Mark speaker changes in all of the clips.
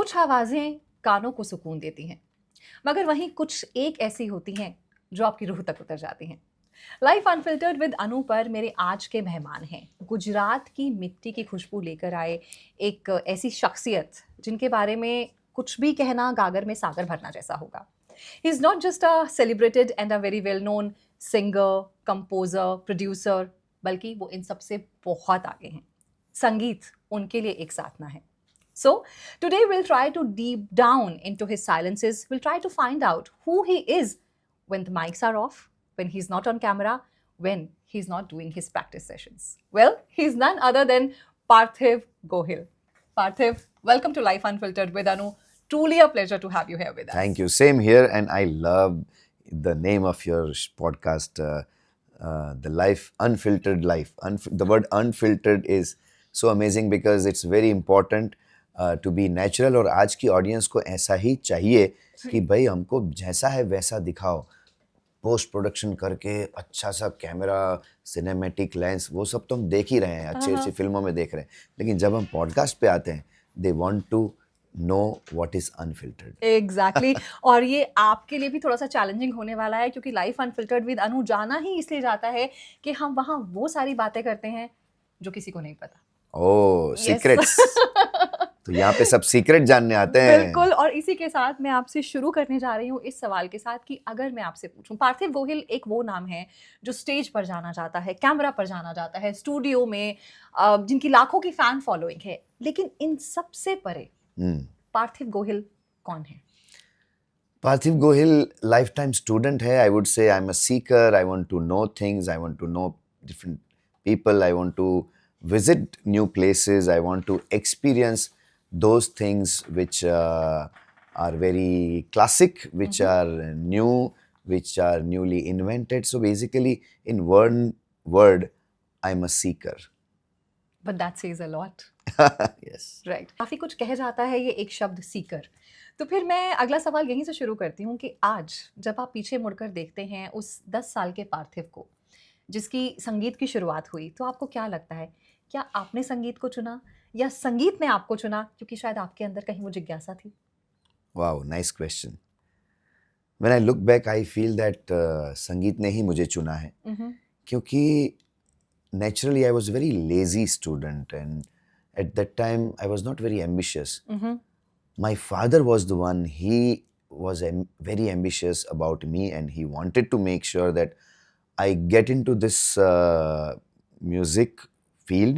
Speaker 1: कुछ आवाज़ें कानों को सुकून देती हैं, मगर वहीं कुछ एक ऐसी होती हैं जो आपकी रूह तक उतर जाती हैं। लाइफ अनफिल्टर्ड विद अनु पर मेरे आज के मेहमान हैं गुजरात की मिट्टी की खुशबू लेकर आए एक ऐसी शख्सियत जिनके बारे में कुछ भी कहना गागर में सागर भरना जैसा होगा। He is not just a celebrated and a very well known singer, composer, producer, बल्कि वो इन सबसे बहुत आगे हैं। संगीत उनके लिए एक साधना है। So, today we'll try to deep down into his silences. We'll try to find out who he is when the mics are off, when he's not on camera, when he's not doing his practice sessions. Well, he's none other than Parthiv Gohil. Parthiv, welcome to Life Unfiltered with Anu. Truly a pleasure to have you here with us.
Speaker 2: Thank you. Same here, and I love the name of your podcast, the Life Unfiltered Life. The word unfiltered is so amazing because it's very important to be natural. और आज की audience को ऐसा ही चाहिए कि भाई हमको जैसा है वैसा दिखाओ। पोस्ट प्रोडक्शन करके अच्छा सा कैमरा, सिनेमैटिक लेंस, वो सब तो हम देख ही रहे हैं, अच्छी अच्छी फिल्मों में देख रहे हैं, लेकिन जब हम पॉडकास्ट पे आते हैं they want to know what is unfiltered.
Speaker 1: Exactly और ये आपके लिए भी थोड़ा सा चैलेंजिंग होने वाला है क्योंकि लाइफ अनफिल्टर्ड विद अनु जाना ही इसलिए जाता है कि हम वहाँ वो सारी बातें करते हैं जो किसी को नहीं पता।
Speaker 2: ओह, सीक्रेट्स। तो यहाँ पे सब सीक्रेट जानने आते हैं।
Speaker 1: बिल्कुल, और इसी के साथ मैं आपसे शुरू करने जा रही हूँ इस सवाल के साथ कि अगर मैं आपसे पूछूं, पार्थिव गोहिल एक वो नाम है जो स्टेज पर जाना जाता है, कैमरा पर जाना जाता है, स्टूडियो में जिनकी लाखों की फैन फॉलोइंग है, लेकिन इन सबसे परे पार्थिव गोहिल कौन है?
Speaker 2: Parthiv Gohil life time student है। I would say I am a seeker. I want to know things, I want to know different people, I want to visit new places, I want to experience those things which are very classic, which are new, which are newly invented. So basically in one word, I'm a seeker.
Speaker 1: But that says a lot.
Speaker 2: Yes.
Speaker 1: Right. काफी कुछ कह जाता है ये एक शब्द सीकर। तो फिर मैं अगला सवाल यहीं से शुरू करती हूँ कि आज जब आप पीछे मुड़कर देखते हैं उस 10 साल के पार्थिव को जिसकी संगीत की शुरुआत हुई, तो आपको क्या लगता है, क्या आपने संगीत को चुना या संगीत ने आपको चुना क्योंकि शायद आपके अंदर कहीं वो जिज्ञासा थी?
Speaker 2: Wow, nice question. When I look back, I feel that संगीत ने ही मुझे चुना है, क्योंकि naturally I was a very lazy student and at that time I was not very ambitious. My father was the one, he was very ambitious about me and he wanted to make sure that I get into this music field,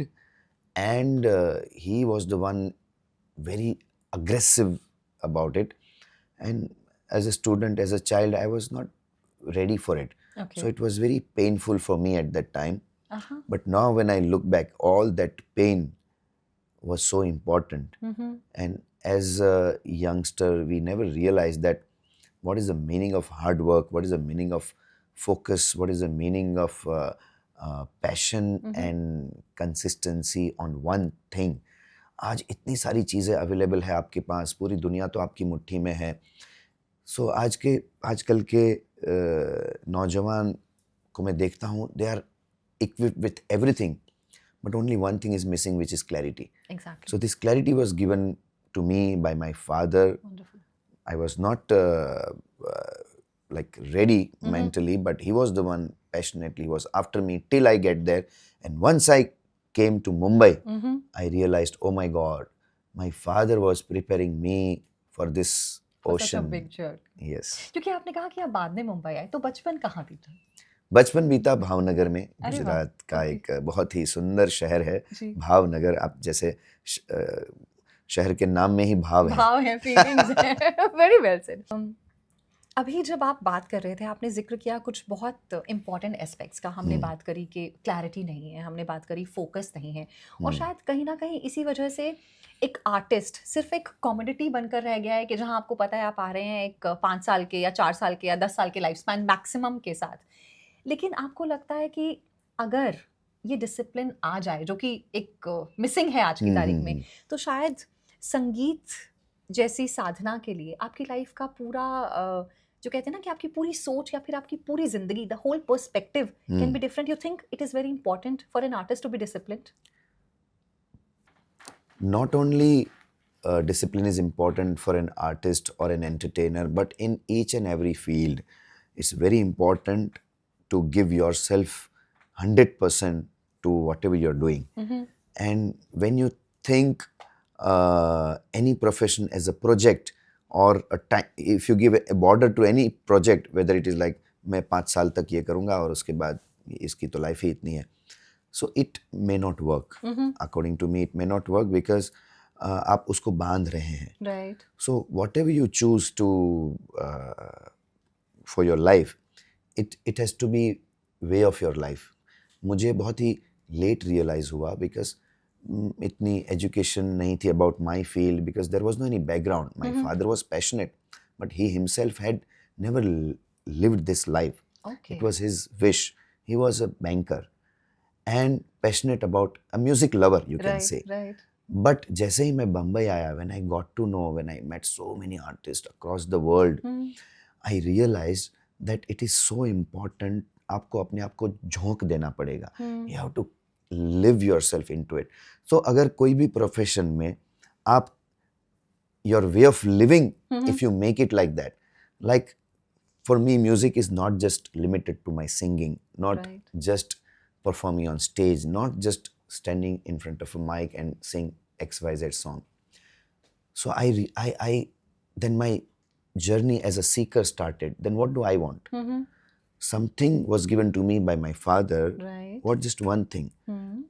Speaker 2: and he was the one very aggressive about it, and as a student, as a child, I was not ready for it. Okay. So it was very painful for me at that time. But now when I look back, all that pain was so important. And as a youngster, we never realized that what is the meaning of hard work, what is the meaning of focus, what is the meaning of passion and consistency on one thing. आज इतनी सारी चीज़ें available है आपके पास, पूरी दुनिया तो आपकी मुट्ठी में है। सो आजकल के नौजवान को मैं देखता हूँ, they are equipped with everything, but only one thing is missing, which is clarity.
Speaker 1: Exactly.
Speaker 2: So this clarity was given to me by my father.
Speaker 1: Wonderful.
Speaker 2: I was not like ready mentally, but he was the one passionately was after me till I get there. And once I came to Mumbai, I realized, oh my God, my father was preparing me for this ocean.
Speaker 1: Such a big journey.
Speaker 2: Yes.
Speaker 1: क्योंकि आपने कहा कि आप बाद में मुंबई आए, तो बचपन कहाँ बीता?
Speaker 2: बचपन बीता भावनगर में। गुजरात का एक बहुत ही सुंदर शहर है भावनगर। आप जैसे शहर के नाम में ही भाव
Speaker 1: है, फीलिंग्स है। Very well said. अभी जब आप बात कर रहे थे, आपने जिक्र किया कुछ बहुत इंपॉर्टेंट एस्पेक्ट्स का। हमने बात करी कि क्लैरिटी नहीं है, हमने बात करी फोकस नहीं है, और शायद कहीं ना कहीं इसी वजह से एक आर्टिस्ट सिर्फ एक कॉमोडिटी बनकर रह गया है कि जहां आपको पता है आप आ रहे हैं एक 5 साल के या 4 साल के या 10 साल के लाइफ स्पैन मैक्सिमम के साथ। लेकिन आपको लगता है कि अगर ये डिसिप्लिन आ जाए, जो कि एक मिसिंग है आज की तारीख में, तो शायद संगीत जैसी साधना के लिए आपकी लाइफ का पूरा जो कहते हैं ना कि आपकी पूरी सोच या फिर आपकी पूरी जिंदगी, the whole perspective can be different. You think it is very important for an artist to be disciplined?
Speaker 2: Not only discipline is important for an artist or an entertainer, but in each and every field, it's very important to give yourself 100% to whatever you're doing. And when you think any profession as a project or a time, if you give a border to any project, whether it is like मैं 5 साल तक ये करूँगा और उसके बाद इसकी तो लाइफ ही इतनी है, so it may not work. According to me, it may not work because आप उसको बांध रहे हैं.
Speaker 1: Right.
Speaker 2: So whatever you choose to for your life, it has to be way of your life. मुझे बहुत ही late realize हुआ because इतनी education नहीं थी about my field, because there was no any background. My father was passionate, but he himself had never lived this life.
Speaker 1: Okay.
Speaker 2: It was his wish. He was a banker and passionate about a music lover, you can say.
Speaker 1: Right.
Speaker 2: But जैसे ही मैं बम्बई आया, when I got to know, when I met so many artists across the world, I realized that it is so important. आपको अपने आप को झोंक देना पड़ेगा. You have to live yourself into it. So अगर कोई भी profession में आप your way of living, if you make it like that, like for me, music is not just limited to my singing, not just performing on stage, not just standing in front of a mic and sing XYZ song. So I then my journey as a seeker started. Then what do I want? Something was given to me by my father.
Speaker 1: Right.
Speaker 2: What just one thing?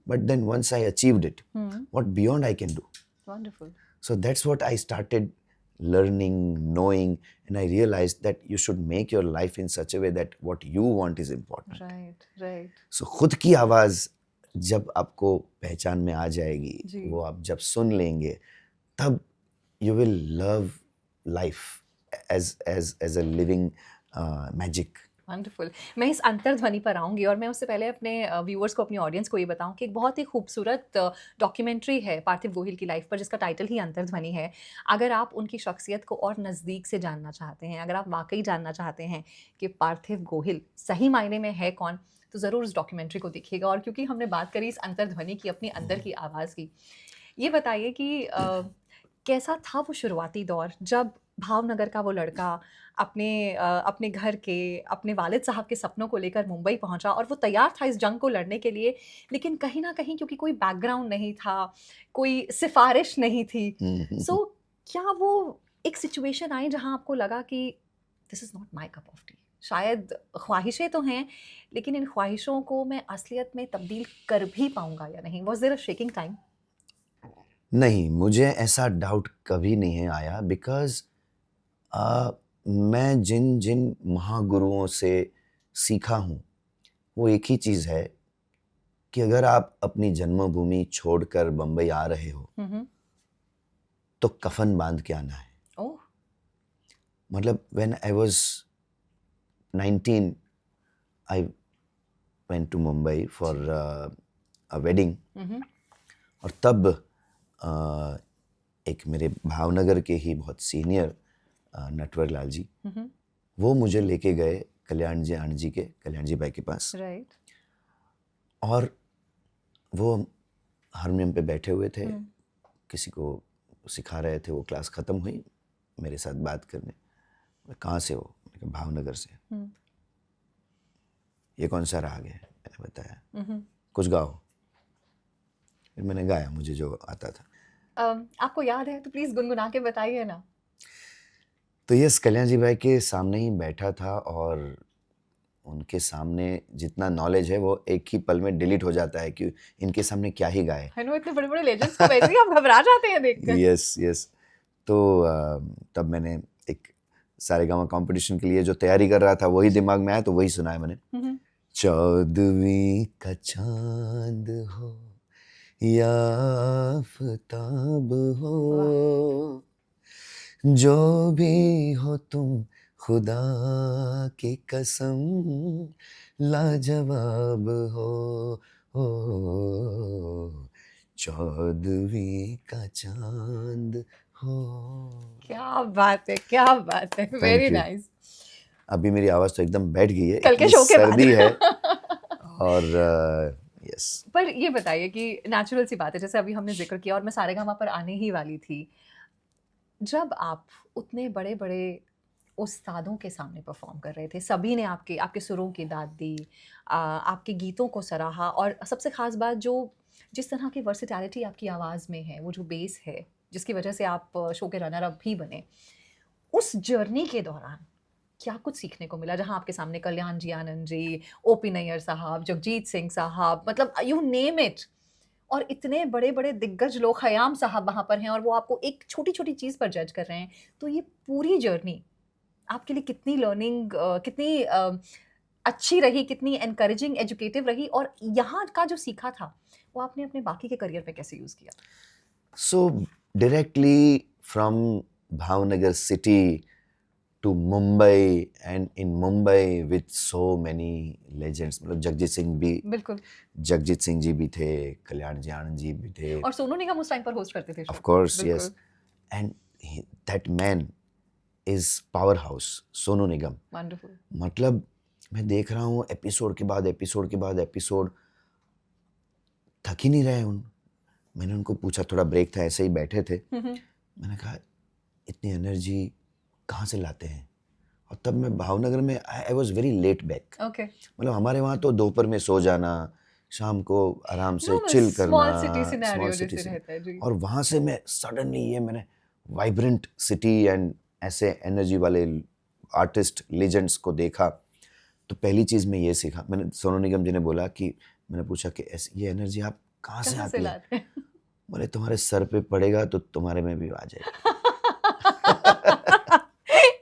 Speaker 2: But then once I achieved it, what beyond I can do?
Speaker 1: Wonderful.
Speaker 2: So that's what I started learning, knowing, and I realized that you should make your life in such a way that what you want is important.
Speaker 1: Right.
Speaker 2: So खुद की आवाज़ जब आपको पहचान में आ जाएगी, वो आप जब सुन लेंगे, तब you will love life as a living magic.
Speaker 1: Wonderful. मैं इस अंतर्ध्वनि पर आऊँगी और मैं उससे पहले अपने व्यूअर्स को, अपनी ऑडियंस को ये बताऊँ कि एक बहुत ही खूबसूरत डॉक्यूमेंट्री है पार्थिव गोहिल की लाइफ पर, जिसका टाइटल ही अंतर्ध्वनि है. अगर आप उनकी शख्सियत को और नज़दीक से जानना चाहते हैं, अगर आप वाकई जानना चाहते हैं कि पार्थिव गोहिल सही मायने में है कौन, तो ज़रूर उस डॉक्यूमेंट्री को देखिएगा. और क्योंकि हमने बात करी इस अंतर्ध्वनि की, अपनी अंदर की आवाज़ की, ये बताइए कि कैसा था वो शुरुआती दौर जब भावनगर का वो लड़का अपने घर के, अपने वालिद साहब के सपनों को लेकर मुंबई पहुंचा और वो तैयार था इस जंग को लड़ने के लिए, लेकिन कहीं ना कहीं क्योंकि कोई बैकग्राउंड नहीं था, कोई सिफारिश नहीं थी. सो क्या वो एक सिचुएशन आई जहां आपको लगा कि this is not my cup of T, शायद ख्वाहिशें तो हैं लेकिन इन ख्वाहिशों को मैं असलियत में तब्दील कर भी पाऊंगा या नहीं? Was there a shaking time?
Speaker 2: नहीं, मुझे ऐसा डाउट कभी नहीं आया, बिकॉज मैं जिन महागुरुओं से सीखा हूँ, वो एक ही चीज़ है कि अगर आप अपनी जन्मभूमि छोड़कर बम्बई आ रहे हो, तो कफन बांध के आना है. मतलब when I was 19, I went to Mumbai for a wedding. और तब एक मेरे भावनगर के ही बहुत सीनियर नटवर लाल जी, वो मुझे लेके गए कल्याण जी भाई के पास.
Speaker 1: राइट.
Speaker 2: और वो हारमोनियम पे बैठे हुए थे, किसी को सिखा रहे थे. वो क्लास ख़त्म हुई, मेरे साथ बात करने, कहाँ से हो? भावनगर से. ये कौन सा राग है? मैंने बताया. कुछ गाओ. फिर मैंने गाया मुझे जो आता था.
Speaker 1: आपको याद है तो प्लीज़ गुनगुना के बताइए ना.
Speaker 2: तो यस, कल्याण जी भाई के सामने ही बैठा था और उनके सामने जितना नॉलेज है वो एक ही पल में डिलीट हो जाता है कि इनके सामने क्या ही गाए.
Speaker 1: है ना, इतने बड़े बड़े लेजेंड्स को वैसे ही आप घबरा जाते हैं देखकर.
Speaker 2: यस. तो तब मैंने एक सारेगामा कंपटीशन के लिए जो तैयारी कर रहा था वही दिमाग में आया, तो वही सुनाया मैंने. 14वीं का चांद हो या आफताब हो, जो भी हो तुम खुदा की कसम लाजवाब हो. 14वीं का चांद हो.
Speaker 1: क्या बात है. Very nice.
Speaker 2: अभी मेरी आवाज़ तो एकदम बैठ गई है,
Speaker 1: कल के शो के बाद
Speaker 2: सर्दी है. और यस.
Speaker 1: पर ये बताइए कि नेचुरल सी बात है, जैसे अभी हमने जिक्र किया और मैं सारेगामा पर आने ही वाली थी, जब आप उतने बड़े बड़े उस्तादों के सामने परफॉर्म कर रहे थे, सभी ने आपके आपके सुरों की दाद दी, आपके गीतों को सराहा, और सबसे खास बात जो जिस तरह की वर्सिटैलिटी आपकी आवाज़ में है, वो जो बेस है जिसकी वजह से आप शो के रनर अप भी बने, उस जर्नी के दौरान क्या कुछ सीखने को मिला? जहाँ आपके सामने कल्याण जी आनंद जी, ओपी नैयर साहब, जगजीत सिंह साहब, मतलब यू नेम इट, और इतने बड़े-बड़े दिग्गज लोग, खयाम साहब वहाँ पर हैं और वो आपको एक छोटी-छोटी चीज़ पर जज कर रहे हैं। तो ये पूरी जर्नी आपके लिए कितनी लर्निंग, कितनी अच्छी रही, कितनी एनकरेजिंग, एजुकेटिव रही, और यहाँ का जो सीखा था, वो आपने अपने बाकी के करियर में कैसे यूज़ किया?
Speaker 2: So directly from Bhavnagar city to Mumbai, and in Mumbai with so many legends, मतलब
Speaker 1: बिल्कुल।
Speaker 2: जगजीत सिंह जी भी थे, कल्याण जी आनंद जी भी थे,
Speaker 1: और सोनू निगम उस टाइम पर होस्ट करते थे
Speaker 2: of
Speaker 1: शो।
Speaker 2: course, yes,
Speaker 1: बिल्कुल।
Speaker 2: and that man is powerhouse, Sonu Nigam.
Speaker 1: Wonderful.
Speaker 2: मतलब मैं देख रहा हूँ एपिसोड के बाद एपिसोड के बाद एपिसोड, थक ही नहीं रहे उन। मैंने उनको पूछा, थोड़ा ब्रेक था, ऐसे ही बैठे थे, मैंने कहा इतनी एनर्जी कहाँ से लाते हैं? और तब मैं भावनगर में, I was very late back,
Speaker 1: okay.
Speaker 2: मतलब हमारे वहाँ तो दोपहर में सो जाना, शाम को आराम से चिल करना,
Speaker 1: small city
Speaker 2: small
Speaker 1: scenario
Speaker 2: city
Speaker 1: जैसे
Speaker 2: से।
Speaker 1: रहता है जी।
Speaker 2: और वहाँ से मैं सडनली ये मैंने वाइब्रेंट सिटी एंड ऐसे एनर्जी वाले आर्टिस्ट लेजेंड्स को देखा, तो पहली चीज़ मैं ये सीखा। मैंने सोनू निगम जी ने बोला कि, मैंने पूछा कि ऐसी ये एनर्जी आप कहाँ से
Speaker 1: कहाँ से
Speaker 2: आती है?
Speaker 1: लाते हैं?
Speaker 2: बोले तुम्हारे सर पे पड़ेगा तो तुम्हारे में भी आ जाएगी।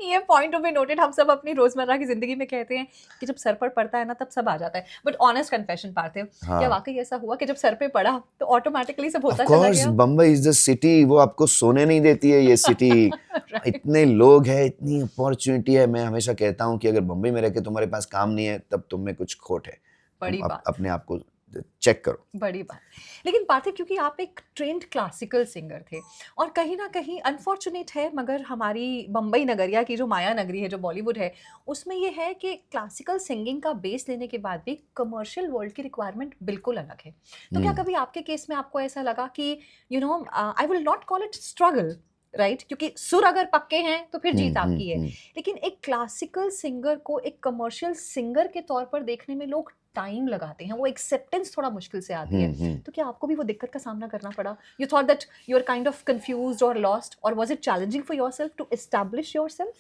Speaker 1: ये पॉइंट टू बी नोटेड, हम सब अपनी रोजमर्रा की जिंदगी में कहते हैं कि जब सर पर पड़ता है ना तब सब आ जाता है, बट ऑनेस्ट कन्फेशन पार्थिव, क्या
Speaker 2: हाँ,
Speaker 1: वाकई ऐसा हुआ कि जब सर पे पड़ा तो ऑटोमेटिकली सब
Speaker 2: ऑफ
Speaker 1: होता चला
Speaker 2: कोर्स
Speaker 1: गया?
Speaker 2: बम्बई इज द सिटी, वो आपको सोने नहीं देती है ये सिटी।
Speaker 1: राइट।
Speaker 2: इतने लोग हैं, इतनी अपॉर्चुनिटी है। मैं हमेशा कहता हूँ कि अगर बम्बई में रह के तुम्हारे पास काम नहीं है तब तुम में कुछ खोट है।
Speaker 1: बड़ी
Speaker 2: तुम
Speaker 1: बात।
Speaker 2: अपने आप को चेक करो।
Speaker 1: बड़ी बात। लेकिन पार्थिव, क्योंकि आप एक ट्रेंड क्लासिकल सिंगर थे, और कहीं ना कहीं अनफॉर्चुनेट है मगर हमारी बम्बई नगरिया की जो माया नगरी है, जो बॉलीवुड है, उसमें ये है कि क्लासिकल सिंगिंग का बेस लेने के बाद भी कमर्शियल वर्ल्ड की रिक्वायरमेंट बिल्कुल अलग है। तो क्या कभी आपके केस में आपको ऐसा लगा कि I will not call it struggle, right, क्योंकि सुर अगर पक्के हैं तो फिर जीत आपकी है, लेकिन एक क्लासिकल सिंगर को एक कमर्शियल सिंगर के तौर पर देखने में लोग टाइम लगाते हैं, वो एक्सेप्टेंस थोड़ा मुश्किल से आती है। तो क्या आपको भी वो दिक्कत का सामना करना पड़ा? You thought that you are kind of confused और लॉस्ट, और was it challenging for yourself to establish yourself?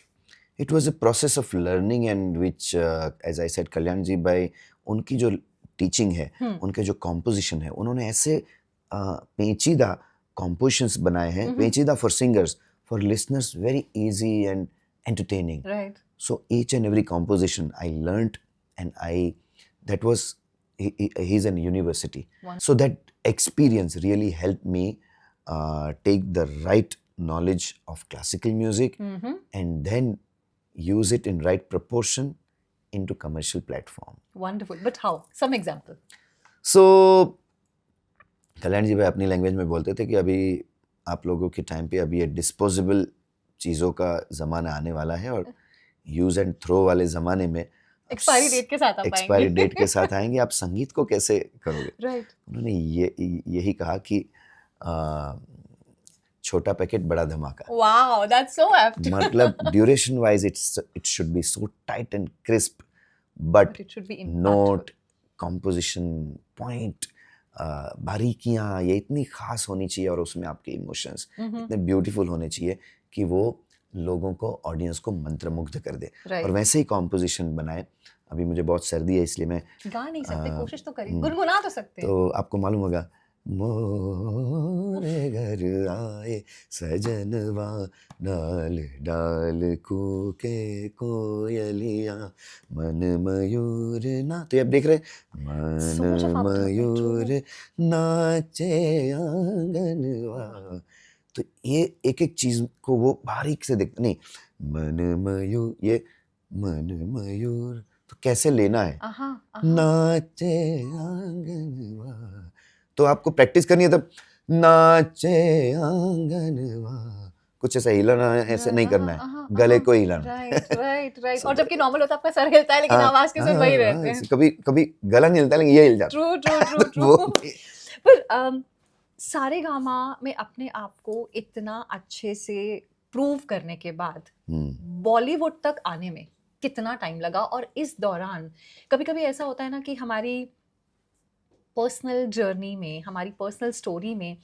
Speaker 2: It was a process of learning and which, as I said, Kalyan ji भाई, उनकी जो टीचिंग है, उनके जो कॉम्पोजिशन है, उन्होंने ऐसे पेचीदा कॉम्पोजिशंस बनाए हैं, पेचीदा for singers, for listeners very easy and entertaining.
Speaker 1: Right.
Speaker 2: So each and every composition I learnt, and that was, he's an university.
Speaker 1: One.
Speaker 2: So that experience really helped me take the right knowledge of classical music and then use it in right proportion into commercial platform.
Speaker 1: Wonderful. But how? Some example.
Speaker 2: So कल्याण जी भाई अपनी language में बोलते थे कि अभी आप लोगों के टाइम पे अभी ये डिस्पोजेबल चीज़ों का ज़माना आने वाला है, और यूज एंड थ्रो वाले ज़माने में
Speaker 1: एक्सपायरी डेट के साथ आप
Speaker 2: एक्सपायरी
Speaker 1: आएंगे।
Speaker 2: डेट के साथ आएंगे, आप संगीत को कैसे करोगे?
Speaker 1: राइट।
Speaker 2: उन्होंने यही कहा कि छोटा पैकेट बड़ा धमाका।
Speaker 1: Wow, that's so apt.
Speaker 2: मतलब duration wise it should be so tight and crisp, but
Speaker 1: it should be
Speaker 2: note, composition, point, बारीकियाँ ये इतनी खास होनी चाहिए, और उसमें आपके इमोशंस इतने ब्यूटीफुल होने चाहिए कि वो लोगों को, ऑडियंस को मंत्रमुग्ध कर दे। और वैसे ही कॉम्पोजिशन बनाए। अभी मुझे बहुत सर्दी है इसलिए मैं
Speaker 1: गा नहीं सकते, कोशिश तो करिए, गुनगुना तो सकते हैं।
Speaker 2: तो आपको मालूम होगा, मोरे घर आए सजनवा, डाल डाल कूके कोयलिया, मन मयूर ना, तो ये आप देख रहे हैं, मन मयूर नाचे आंगनवा। तो ये एक एक चीज को वो बारीक से देखते, नहीं, मन मयूर, ये मन मयूर तो कैसे लेना है, नाचे आंगनवा, तो आपको प्रैक्टिस करनी है। तब नाचे आंगनवा, कुछ ऐसा हिलाना है, ऐसे नहीं करना है, गले को हिलाना।
Speaker 1: Right right right. और जबकि नॉर्मल होता है आपका सर हिलता है, लेकिन आवाज के सुर वही रहते हैं।
Speaker 2: कभी कभी गला नहीं हिलता, लेकिन ये हिल जाता।
Speaker 1: True true true true. पर सारेगामा में अपने आप को इतना अच्छे से प्रूव करने के बाद बॉलीवुड तक आने में कितना टाइम लगा? और इस दौरान कभी कभी ऐसा होता है ना कि हमारी पर्सनल जर्नी में, हमारी पर्सनल स्टोरी में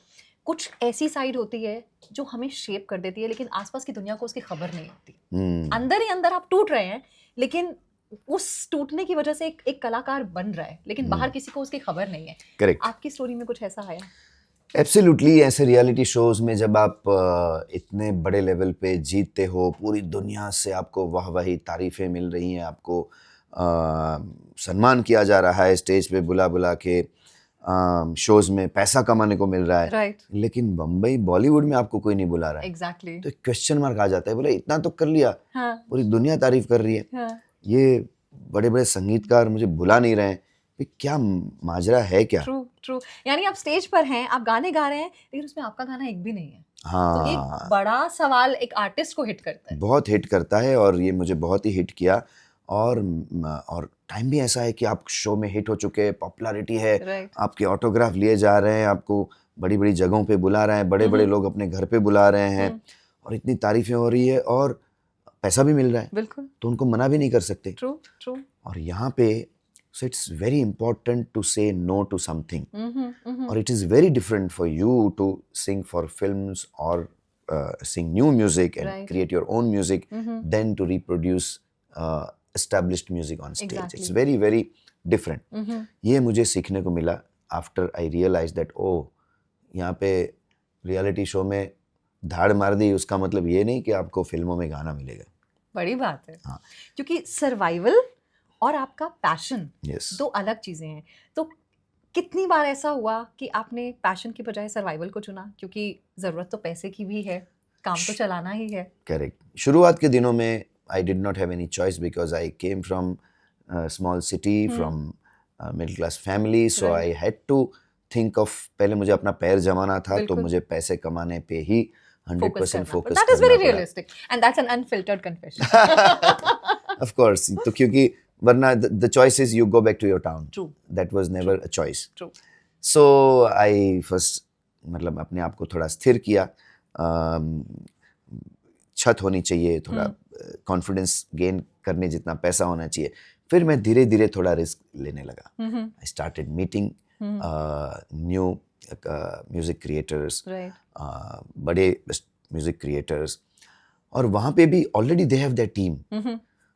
Speaker 1: कुछ ऐसी साइड होती है जो हमें शेप कर देती है, लेकिन आसपास की दुनिया को उसकी खबर नहीं होती। अंदर ही अंदर आप टूट रहे हैं, लेकिन उस टूटने की वजह से एक कलाकार बन रहा है, लेकिन बाहर किसी को उसकी खबर नहीं है।
Speaker 2: करेक्ट,
Speaker 1: आपकी स्टोरी में कुछ ऐसा आया?
Speaker 2: एब्सोल्युटली। ऐसे रियलिटी शोज में जब आप इतने बड़े लेवल पे जीतते हो, पूरी दुनिया से आपको वाहवाही, तारीफें मिल रही हैं, आपको सम्मान किया जा रहा है, स्टेज पे बुला बुला के शोज में पैसा कमाने को मिल रहा है,
Speaker 1: राइट।
Speaker 2: लेकिन बम्बई बॉलीवुड में आपको कोई नहीं बुला रहा है।
Speaker 1: एग्जैक्टली।
Speaker 2: तो एक क्वेश्चन मार्क आ जाता है, बोले इतना तो कर लिया,
Speaker 1: हाँ,
Speaker 2: पूरी दुनिया तारीफ कर रही है,
Speaker 1: हाँ,
Speaker 2: ये बड़े बड़े संगीतकार मुझे बुला नहीं रहे हैं, ये क्या माजरा है क्या?
Speaker 1: True true. यानी आप स्टेज पर हैं, आप गाने गा रहे हैं, लेकिन उसमें आपका गाना एक भी नहीं है। तो एक
Speaker 2: हाँ,
Speaker 1: बड़ा सवाल एक आर्टिस्ट को हिट करता है।
Speaker 2: बहुत हिट करता है, और ये मुझे बहुत ही हिट किया। और टाइम भी ऐसा है कि आप शो में हिट हो चुके हैं, पॉपुलैरिटी है,
Speaker 1: राइट।
Speaker 2: आपके ऑटोग्राफ लिए जा रहे हैं, आपको बड़ी बड़ी जगहों पे बुला रहे हैं, बड़े बड़े लोग अपने घर पे बुला रहे हैं, और इतनी तारीफें हो रही है, और पैसा भी मिल रहा है,
Speaker 1: बिल्कुल।
Speaker 2: तो उनको मना भी नहीं कर सकते।
Speaker 1: True true.
Speaker 2: और यहाँ पे so it's very important to say no to something, और it is very different for you to sing for films or sing new music and
Speaker 1: Right.
Speaker 2: create your own music than to reproduce established music on stage.
Speaker 1: Exactly.
Speaker 2: It's very very different. ये मुझे सीखने को मिला after I realized that यहाँ पे reality show में धाड़ मार दी, उसका मतलब ये नहीं कि आपको फिल्मों में गाना मिलेगा।
Speaker 1: बड़ी बात है।
Speaker 2: हाँ।
Speaker 1: क्योंकि सर्वाइवल और आपका पैशन
Speaker 2: Yes.
Speaker 1: दो अलग चीजें हैं। तो कितनी बार ऐसा हुआ कि आपने पैशन की बजाय सर्वाइवल को चुना? क्योंकि जरूरत तो पैसे की भी है, काम तो चलाना ही है।
Speaker 2: करेक्ट। शुरुआत के दिनों में I did not have any choice because I came from small city, from middle class family, so I had to think of, पहले मुझे अपना पैर जमाना था, तो
Speaker 1: बिल्कुल।
Speaker 2: मुझे पैसे कमाने पे ही 100% focus
Speaker 1: that is very realistic and that's an unfiltered confession.
Speaker 2: Of course, तो क्योंकि वरना the choice is you go back to your town,
Speaker 1: true
Speaker 2: that was never a choice.
Speaker 1: True.
Speaker 2: So I first मतलब अपने आप को थोड़ा स्थिर किया, छत होनी चाहिए, थोड़ा कॉन्फिडेंस गेन करने जितना पैसा होना चाहिए। फिर मैं धीरे धीरे थोड़ा रिस्क लेने लगा। I started meeting new music creators,
Speaker 1: right.
Speaker 2: बड़े म्यूजिक क्रिएटर्स, और वहाँ पे भी already they have their team,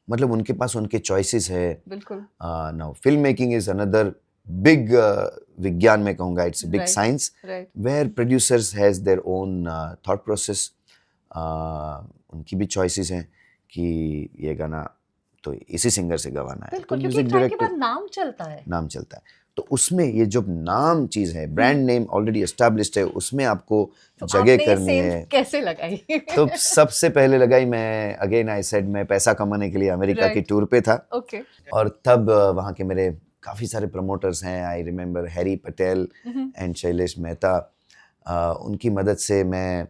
Speaker 2: मतलब उनके पास उनके चॉइसेस है।
Speaker 1: बिल्कुल।
Speaker 2: Now film making is another big विज्ञान में कहूँगा, it's big
Speaker 1: Right.
Speaker 2: Science,
Speaker 1: right.
Speaker 2: Where producers has their own thought process, उनकी भी चॉइसेस हैं कि ये गाना तो इसी सिंगर से गवाना है, तो
Speaker 1: बिल्कुल, क्योंकि
Speaker 2: म्यूजिक
Speaker 1: एक टाइम के
Speaker 2: डायरेक्टर
Speaker 1: बाद नाम चलता है।
Speaker 2: नाम चलता है। तो उसमें ये जो नाम चीज है, ब्रांड नेम ऑलरेडी एस्टैब्लिश्ड है, उसमें आपको
Speaker 1: तो
Speaker 2: जगह
Speaker 1: आपने ये
Speaker 2: करनी
Speaker 1: सेंस
Speaker 2: है।
Speaker 1: कैसे लगाई?
Speaker 2: तो सबसे पहले लगाई मैं, अगेन आई सेड, मैं पैसा कमाने के लिए अमेरिका की
Speaker 1: Right.
Speaker 2: टूर पे था,
Speaker 1: ओके।
Speaker 2: और तब वहाँ के मेरे काफ़ी सारे प्रमोटर्स हैं। I remember Harry Patel and Shailesh Mehta, उनकी मदद से मैं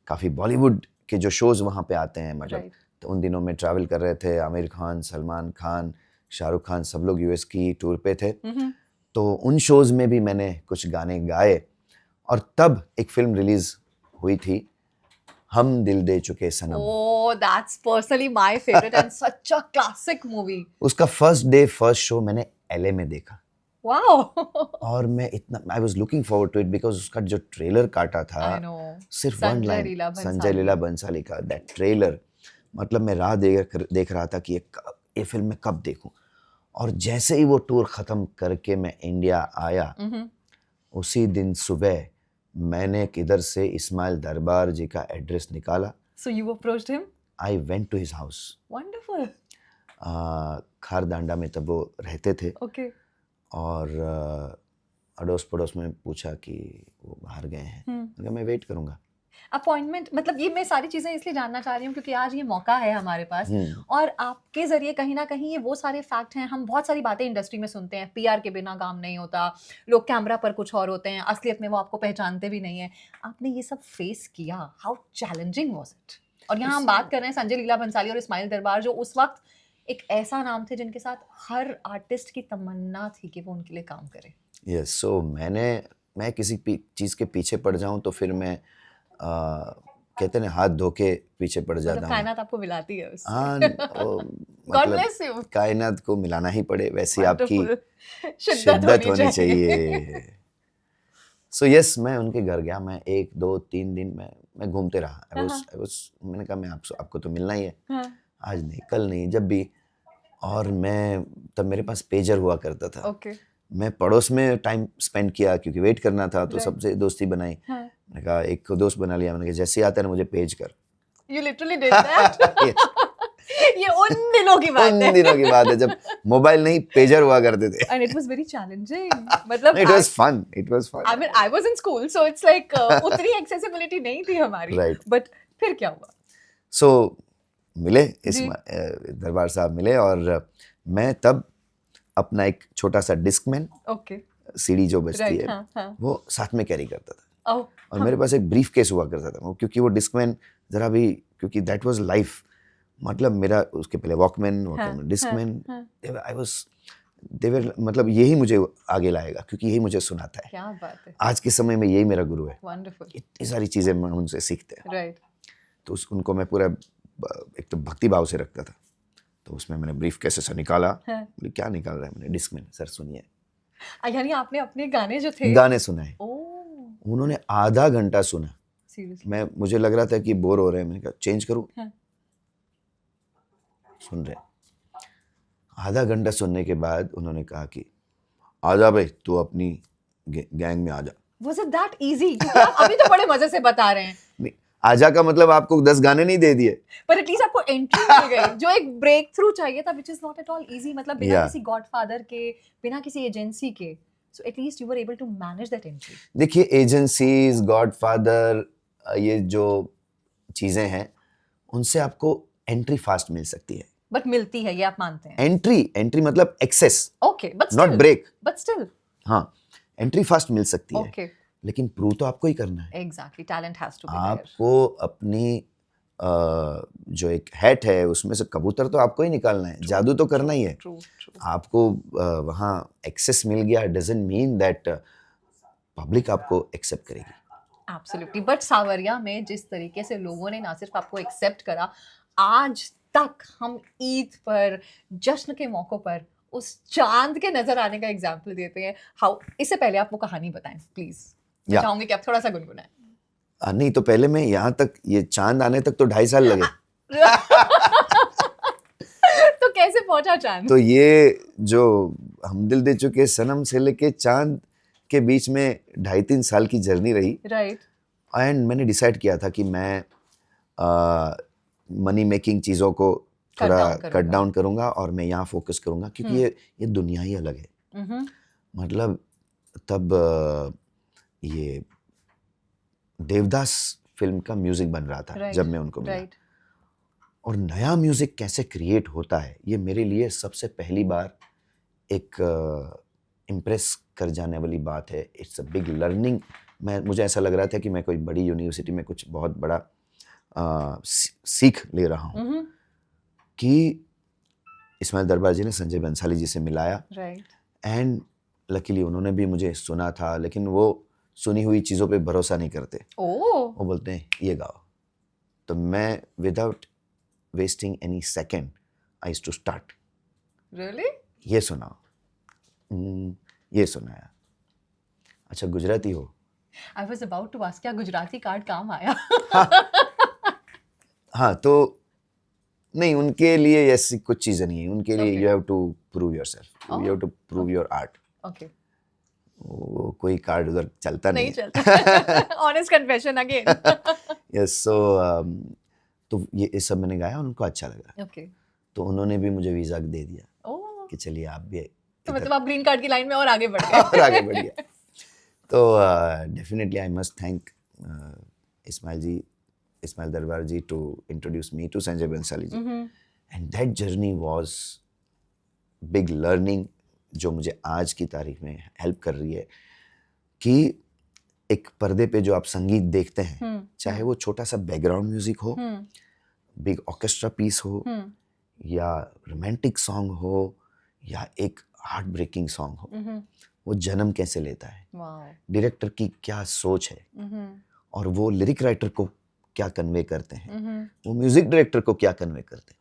Speaker 2: काफ़ी बॉलीवुड के जो शोज़ वहाँ पे आते हैं, मतलब
Speaker 1: Right.
Speaker 2: तो उन दिनों में ट्रैवल कर रहे थे, आमिर खान, सलमान खान, शाहरुख खान, सब लोग यूएस की टूर पे थे। तो उन शोज़ में भी मैंने कुछ गाने गाए, और तब एक फिल्म रिलीज़ हुई थी, हम दिल दे चुके सनम।
Speaker 1: Oh, that's personally my favorite and such a classic movie.
Speaker 2: उसका फर्स्ट शो मैंने LA में देखा,
Speaker 1: Wow.
Speaker 2: और मैं इतना, I was looking forward to it, because उसका जो ट्रेलर काटा था,
Speaker 1: I know.
Speaker 2: सिर्फ वन
Speaker 1: संजय
Speaker 2: लाइन,
Speaker 1: लीला
Speaker 2: संजय
Speaker 1: भंसाली।
Speaker 2: लीला बंसाली का दैट ट्रेलर, मतलब मैं राह देख रहा था कि ये फिल्म मैं कब देखूं। और जैसे ही वो टूर ख़त्म करके मैं इंडिया आया, उसी दिन सुबह मैंने किधर से इस्माइल दरबार जी का एड्रेस निकाला।
Speaker 1: So you approached him?
Speaker 2: I went to his house.
Speaker 1: Wonderful.
Speaker 2: Khardanda में तब वो रहते थे,
Speaker 1: Okay.
Speaker 2: और अड़ोस पड़ोस में पूछा कि वो बाहर गए हैं, मैंने कहा मैं वेट करूंगा।
Speaker 1: अपॉइंटमेंट, मतलब ये मैं सारी चीज़ें इसलिए जानना चाह रही हूँ क्योंकि आज ये मौका है हमारे पास, और आपके ज़रिए कहीं ना कहीं ये वो सारे फैक्ट हैं। हम बहुत सारी बातें इंडस्ट्री में सुनते हैं, पीआर के बिना काम नहीं होता, लोग कैमरा पर कुछ और होते हैं, असलियत में वो आपको पहचानते भी नहीं है। आपने ये सब फेस किया, हाउ चैलेंजिंग वाज इट? और यहाँ हम बात कर रहे हैं संजय लीला भंसाली और इस्माइल दरबार, जो उस वक्त एक ऐसा नाम थे जिनके साथ हर आर्टिस्ट की तमन्ना थी कि वो उनके लिए काम करे।
Speaker 2: यस, सो मैं किसी चीज़ के पीछे पड़ जाऊं तो फिर मैं कहते हैं हाथ धो के पीछे पड़ जाता
Speaker 1: मतलब
Speaker 2: हूँ।
Speaker 1: कायनात आपको मिलाती है उससे।
Speaker 2: हाँ
Speaker 1: गॉड
Speaker 2: मतलब
Speaker 1: ब्लेस यू।
Speaker 2: कायनात को मिलाना ही पड़े, वैसी आपकी
Speaker 1: शिद्दत
Speaker 2: शिद्दत होनी
Speaker 1: होनी
Speaker 2: चाहिए। सो यस, मैं उनके घर गया, मैं 1 2 3 दिन मैं घूमते रहा। आई वाज मैंने कहा मैं आपको तो मिलना ही है,
Speaker 1: हाँ,
Speaker 2: आज नहीं कल नहीं जब भी। और मैं तब मेरे पास पेजर हुआ करता था।
Speaker 1: ओके,
Speaker 2: मैं पड़ोस में टाइम स्पेंड किया क्योंकि वेट करना था, तो
Speaker 1: Right.
Speaker 2: सबसे दोस्ती बनाई।
Speaker 1: हाँ,
Speaker 2: मैंने कहा एक को दोस्त बना लिया, मैंने कहा जैसे ही आता है ना मुझे पेज कर।
Speaker 1: you literally did that.
Speaker 2: Yes.
Speaker 1: ये उन दिनों की बात
Speaker 2: उन
Speaker 1: है।
Speaker 2: दिनों की बात है जब मोबाइल नहीं पेजर हुआ करते थे।
Speaker 1: And it was very challenging. मतलब
Speaker 2: it was fun, it was
Speaker 1: I
Speaker 2: fun.
Speaker 1: mean, I was in school, so it's like उतनी accessibility नहीं थी हमारी.
Speaker 2: Right.
Speaker 1: But फिर क्या हुआ?
Speaker 2: सो मिले
Speaker 1: जी.
Speaker 2: दरबार साहब मिले, और मैं तब अपना एक छोटा सा डिस्कमैन
Speaker 1: Okay.
Speaker 2: सीडी जो बजती
Speaker 1: Right.
Speaker 2: है
Speaker 1: हाँ, हाँ.
Speaker 2: वो साथ में कैरी करता था।
Speaker 1: Oh.
Speaker 2: और मेरे पास एक ब्रीफ केस हुआ करता था, क्योंकि वो डिस्कमैन जरा भी, क्योंकि दैट वाज लाइफ, मतलब मेरा उसके पहले वॉकमैन डिस्कमैन, आई वाज देवर, मतलब यही मुझे आगे लाएगा क्योंकि यही मुझे सुनाता है।
Speaker 1: क्या बात है।
Speaker 2: आज के समय में यही मेरा गुरु है।
Speaker 1: Wonderful.
Speaker 2: इतनी सारी चीजें मैं उनसे सीखते हैं।
Speaker 1: Right.
Speaker 2: तो उनको मैं पूरा एक तो भक्ति भाव से रखता था। तो उसमें मैंने ब्रीफ केस ऐसा निकाला।
Speaker 1: हाँ.
Speaker 2: बोले क्या निकाल रहा है? मैंने डिस्कमैन। सर सुनिए।
Speaker 1: यानी आपने अपने गाने जो थे
Speaker 2: गाने सुनाए।
Speaker 1: ओह
Speaker 2: उन्होंने आधा घंटा सुना।
Speaker 1: सीरियसली
Speaker 2: मुझे लग रहा था कि बोर हो रहे हैं, मैंने कहा चेंज करूं।
Speaker 1: हाँ.
Speaker 2: सुन रहे। आधा घंटा सुनने के बाद उन्होंने कहा कि आजा भाई तू अपनी गैंग में आजा।
Speaker 1: Was it that easy? क्योंकि आप अभी तो बड़े मजे से बता रहे हैं,
Speaker 2: नहीं, आजा का मतलब आपको 10 गाने नहीं दे दिए,
Speaker 1: पर एटलीस्ट आपको एंट्री मिल गई जो एक ब्रेक थ्रू चाहिए था, which is not at all easy. मतलब बिना
Speaker 2: Yeah.
Speaker 1: किसी गॉडफादर के, बिना किसी एजेंसी के, so at least you were able to manage that entry.
Speaker 2: देखिए एजेंसीज, गॉडफादर, ये जो चीजें हैं उनसे आपको एंट्री फास्ट मिल सकती है।
Speaker 1: बट मिलती है, ये आप मानते हैं?
Speaker 2: एंट्री मतलब access,
Speaker 1: okay, but
Speaker 2: not break.
Speaker 1: But still
Speaker 2: हाँ, एंट्री फास्ट मिल सकती है,
Speaker 1: ओके,
Speaker 2: लेकिन प्रूव तो आपको ही करना है।
Speaker 1: Exactly, talent has to be there.
Speaker 2: आपको अपनी जो एक हैट है उसमें से कबूतर तो आपको ही निकालना है, जादू तो करना ही है।
Speaker 1: ट्रू,
Speaker 2: आपको वहाँ एक्सेस मिल गया डजंट मीन दैट पब्लिक आपको एक्सेप्ट करेगी।
Speaker 1: एब्सोल्युटली। बट सावरिया में जिस तरीके से लोगों ने ना सिर्फ आपको एक्सेप्ट करा, आज तक हम ईद पर, जश्न के मौकों पर उस चांद के नजर आने का एग्जाम्पल देते हैं। हाउ, इससे पहले आप वो कहानी बताएं प्लीज। मैं चाहूंगी कि आप थोड़ा सा गुनगुनाएं।
Speaker 2: नहीं तो पहले मैं यहाँ तक, ये चांद आने तक तो 2.5 साल लगे।
Speaker 1: तो कैसे पहुंचा चांद?
Speaker 2: तो ये जो हम दिल दे चुके सनम से लेके चांद के बीच में 2.5-3 साल की जर्नी रही।
Speaker 1: राइट।
Speaker 2: एंड मैंने डिसाइड किया था कि मैं मनी मेकिंग चीज़ों को थोड़ा कट डाउन करूंगा और मैं यहाँ फोकस करूंगा, क्योंकि ये दुनिया ही अलग है। मतलब तब ये देवदास फिल्म का म्यूजिक बन रहा था जब मैं उनको मिला। और नया म्यूजिक कैसे क्रिएट होता है, ये मेरे लिए सबसे पहली बार एक इम्प्रेस कर जाने वाली बात है। It's a big learning. मुझे ऐसा लग रहा था कि मैं कोई बड़ी यूनिवर्सिटी में कुछ बहुत बड़ा सीख ले रहा हूँ। कि इस्माइल दरबार जी ने संजय बंसाली जी से मिलाया, एंड लकीली उन्होंने भी मुझे सुना था, लेकिन वो सुनी हुई चीज़ों पे भरोसा नहीं करते। वो बोलते हैं ये गाओ। तो मैं without wasting any second I used to start.
Speaker 1: Really?
Speaker 2: ये सुनाओ, ये सुनाया। अच्छा गुजराती हो?
Speaker 1: I was about to ask, क्या गुजराती कार्ड काम आया?
Speaker 2: हाँ, तो नहीं, उनके लिए ऐसी कुछ चीज़ें नहीं है। उनके लिए you have to prove yourself, you have to prove your art.
Speaker 1: Okay.
Speaker 2: वो कोई कार्ड उधर चलता नहीं
Speaker 1: चलता। Honest confession again.
Speaker 2: Yes. So तो ये सब मैंने गाया, उनको अच्छा लगा।
Speaker 1: ओके।
Speaker 2: तो उन्होंने भी मुझे वीज़ा दे दिया
Speaker 1: ओह,
Speaker 2: कि चलिए आप भी।
Speaker 1: तो मतलब आप ग्रीन कार्ड की लाइन में और आगे बढ़ गए।
Speaker 2: और आगे बढ़ गया। तो definitely I must thank Ismail Darbar ji to introduce me to Sanjay Bansali ji. And that journey was big learning, जो मुझे आज की तारीख में हेल्प कर रही है कि एक पर्दे पे जो आप संगीत देखते हैं, चाहे वो छोटा सा बैकग्राउंड म्यूजिक हो, बिग ऑर्केस्ट्रा पीस हो, या रोमांटिक सॉन्ग हो, या एक हार्ट ब्रेकिंग सॉन्ग हो, वो जन्म कैसे लेता है, डायरेक्टर की क्या सोच है, और वो लिरिक राइटर को क्या कन्वे करते हैं, वो म्यूजिक डायरेक्टर को क्या कन्वे करते हैं,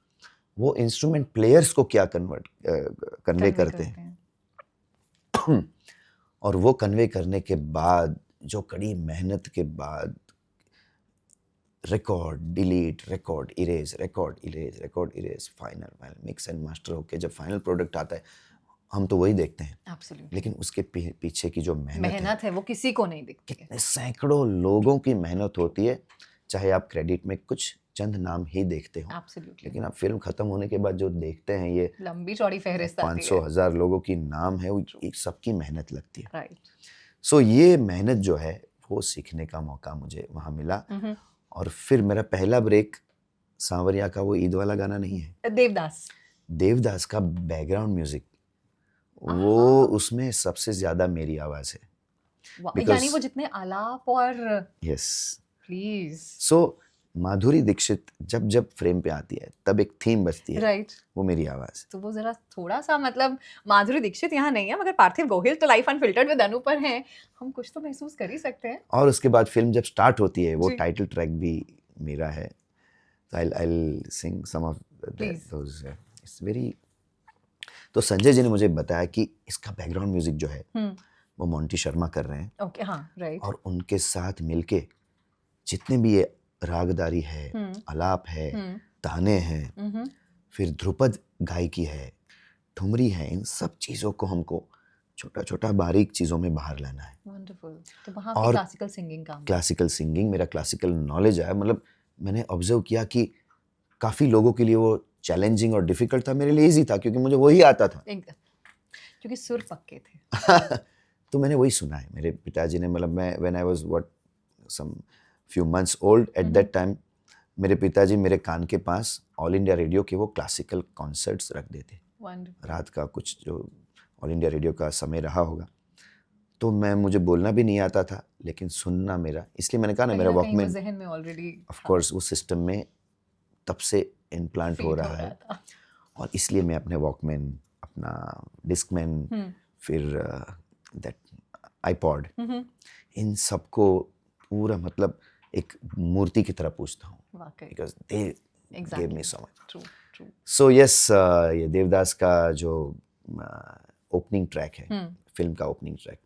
Speaker 2: वो इंस्ट्रूमेंट प्लेयर्स को क्या कन्वे करते हैं। और वो कन्वे करने के बाद जो कड़ी मेहनत के बाद record delete, record erase, record erase, record erase, final mix and master होके जब फाइनल प्रोडक्ट आता है, हम तो वही देखते हैं।
Speaker 1: Absolutely.
Speaker 2: लेकिन उसके पीछे की जो
Speaker 1: मेहनत है वो किसी को नहीं दिखती है।
Speaker 2: कितने सैकड़ों लोगों की मेहनत होती है, चाहे आप क्रेडिट में कुछ चंद नाम ही देखते हो,
Speaker 1: Absolutely.
Speaker 2: लेकिन आप फिल्म खत्म होने के बाद जो देखते हैं ये
Speaker 1: लंबी चौड़ी फहरिस्त आती
Speaker 2: 500,000 लोगों की नाम है, वो एक सबकी मेहनत लगती है।
Speaker 1: राइट।
Speaker 2: सो ये मेहनत जो है वो सीखने का मौका मुझे वहाँ मिला। और फिर मेरा पहला ब्रेक सांवरिया का वो ईद वाला गाना नहीं है,
Speaker 1: देवदास।
Speaker 2: देवदास का बैकग्राउंड म्यूजिक, वो उसमें सबसे ज्यादा मेरी आवाज है।
Speaker 1: यानी वो जितने आलाप और
Speaker 2: यस,
Speaker 1: प्लीज।
Speaker 2: सो माधुरी दीक्षित जब जब फ्रेम पे आती है तब एक थीम बजती है,
Speaker 1: राइट।
Speaker 2: वो मेरी आवाज।
Speaker 1: तो वो जरा थोड़ा सा मतलब माधुरी दीक्षित यहाँ नहीं है, मगर पार्थिव गोहिल तो लाइफ अनफिल्टर्ड विद अनु पर हैं, हम कुछ तो महसूस कर ही सकते हैं।
Speaker 2: और उसके बाद फिल्म जब स्टार्ट होती है, वो
Speaker 1: जी।
Speaker 2: टाइटल ट्रैक भी मेरा है। I'll sing some of
Speaker 1: Please.
Speaker 2: those. It's very. तो संजय जी ने मुझे बताया कि इसका बैकग्राउंड म्यूजिक जो है वो मोंटी शर्मा कर रहे हैं।
Speaker 1: ओके, हाँ, राइट।
Speaker 2: और उनके साथ मिलके जितने भी ये रागदारी है, आलाप है, ताने हैं, फिर ध्रुपद गायकी है, ठुमरी है, इन सब चीज़ों को हमको छोटा छोटा बारीक चीज़ों में बाहर लाना है।
Speaker 1: वंडरफुल। तो वहाँ पे
Speaker 2: और
Speaker 1: क्लासिकल सिंगिंग का
Speaker 2: क्लासिकल सिंगिंग, मेरा क्लासिकल नॉलेज है, मतलब मैंने ऑब्जर्व किया कि काफ़ी लोगों के लिए वो चैलेंजिंग और डिफिकल्ट था, मेरे लिए इजी था क्योंकि मुझे वही आता था।
Speaker 1: क्योंकि सुर पक्के थे।
Speaker 2: तो मैंने वही सुना है। मेरे पिताजी ने, मतलब मैं when I was what some few months old at that time, मेरे पिताजी मेरे कान के पास ऑल इंडिया रेडियो के वो क्लासिकल कॉन्सर्ट्स रख देते। रात का कुछ जो ऑल इंडिया रेडियो का समय रहा होगा, तो मुझे बोलना भी नहीं आता था, लेकिन सुनना मेरा, इसलिए मैंने कहा ना मेरा वॉकमैन
Speaker 1: ज़हन में ऑलरेडी
Speaker 2: ऑफ कोर्स उस सिस्टम में तब से इम्प्लांट हो रहा है। और इसलिए मैं अपने वॉकमैन, अपना डिस्कमैन, फिर दैट आईपॉड, इन सबको पूरा मतलब एक मूर्ति की तरह पूछता हूँ, because they give me so much. So yes, ये देवदास का जो ओपनिंग ट्रैक है, फिल्म का ओपनिंग ट्रैक,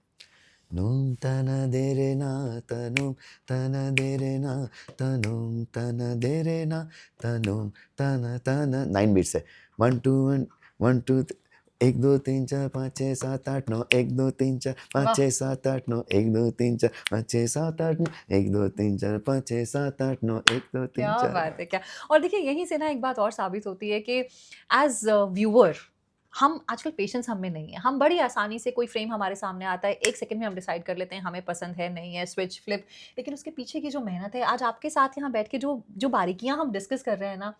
Speaker 2: नूम तना दे रे ना तनुम तना दे रे ना तनुम तना दे रे ना तनुम तना तना, 9 बीट्स है। 1 2 1 1 2 1 2 3 4 5 6 7 8 9 1 2 3 4 5 6 7 8 9 1 2 3 4 5 6 7 8 9 1 2 3 4 5 6 7 8 9 1 2 3 4।
Speaker 1: क्या बात है, क्या। और देखिए यहीं से ना एक बात और साबित होती है कि एज व्यूअर हम आजकल पेशेंस हम में नहीं है। हम बड़ी आसानी से कोई फ्रेम हमारे सामने आता है, 1 सेकंड में हम डिसाइड कर लेते हैं हमें पसंद है नहीं है, स्विच फ्लिप। लेकिन उसके पीछे की जो मेहनत है, आज आपके साथ यहाँ बैठ के जो बारीकियाँ हम डिस्कस कर रहे हैं ना,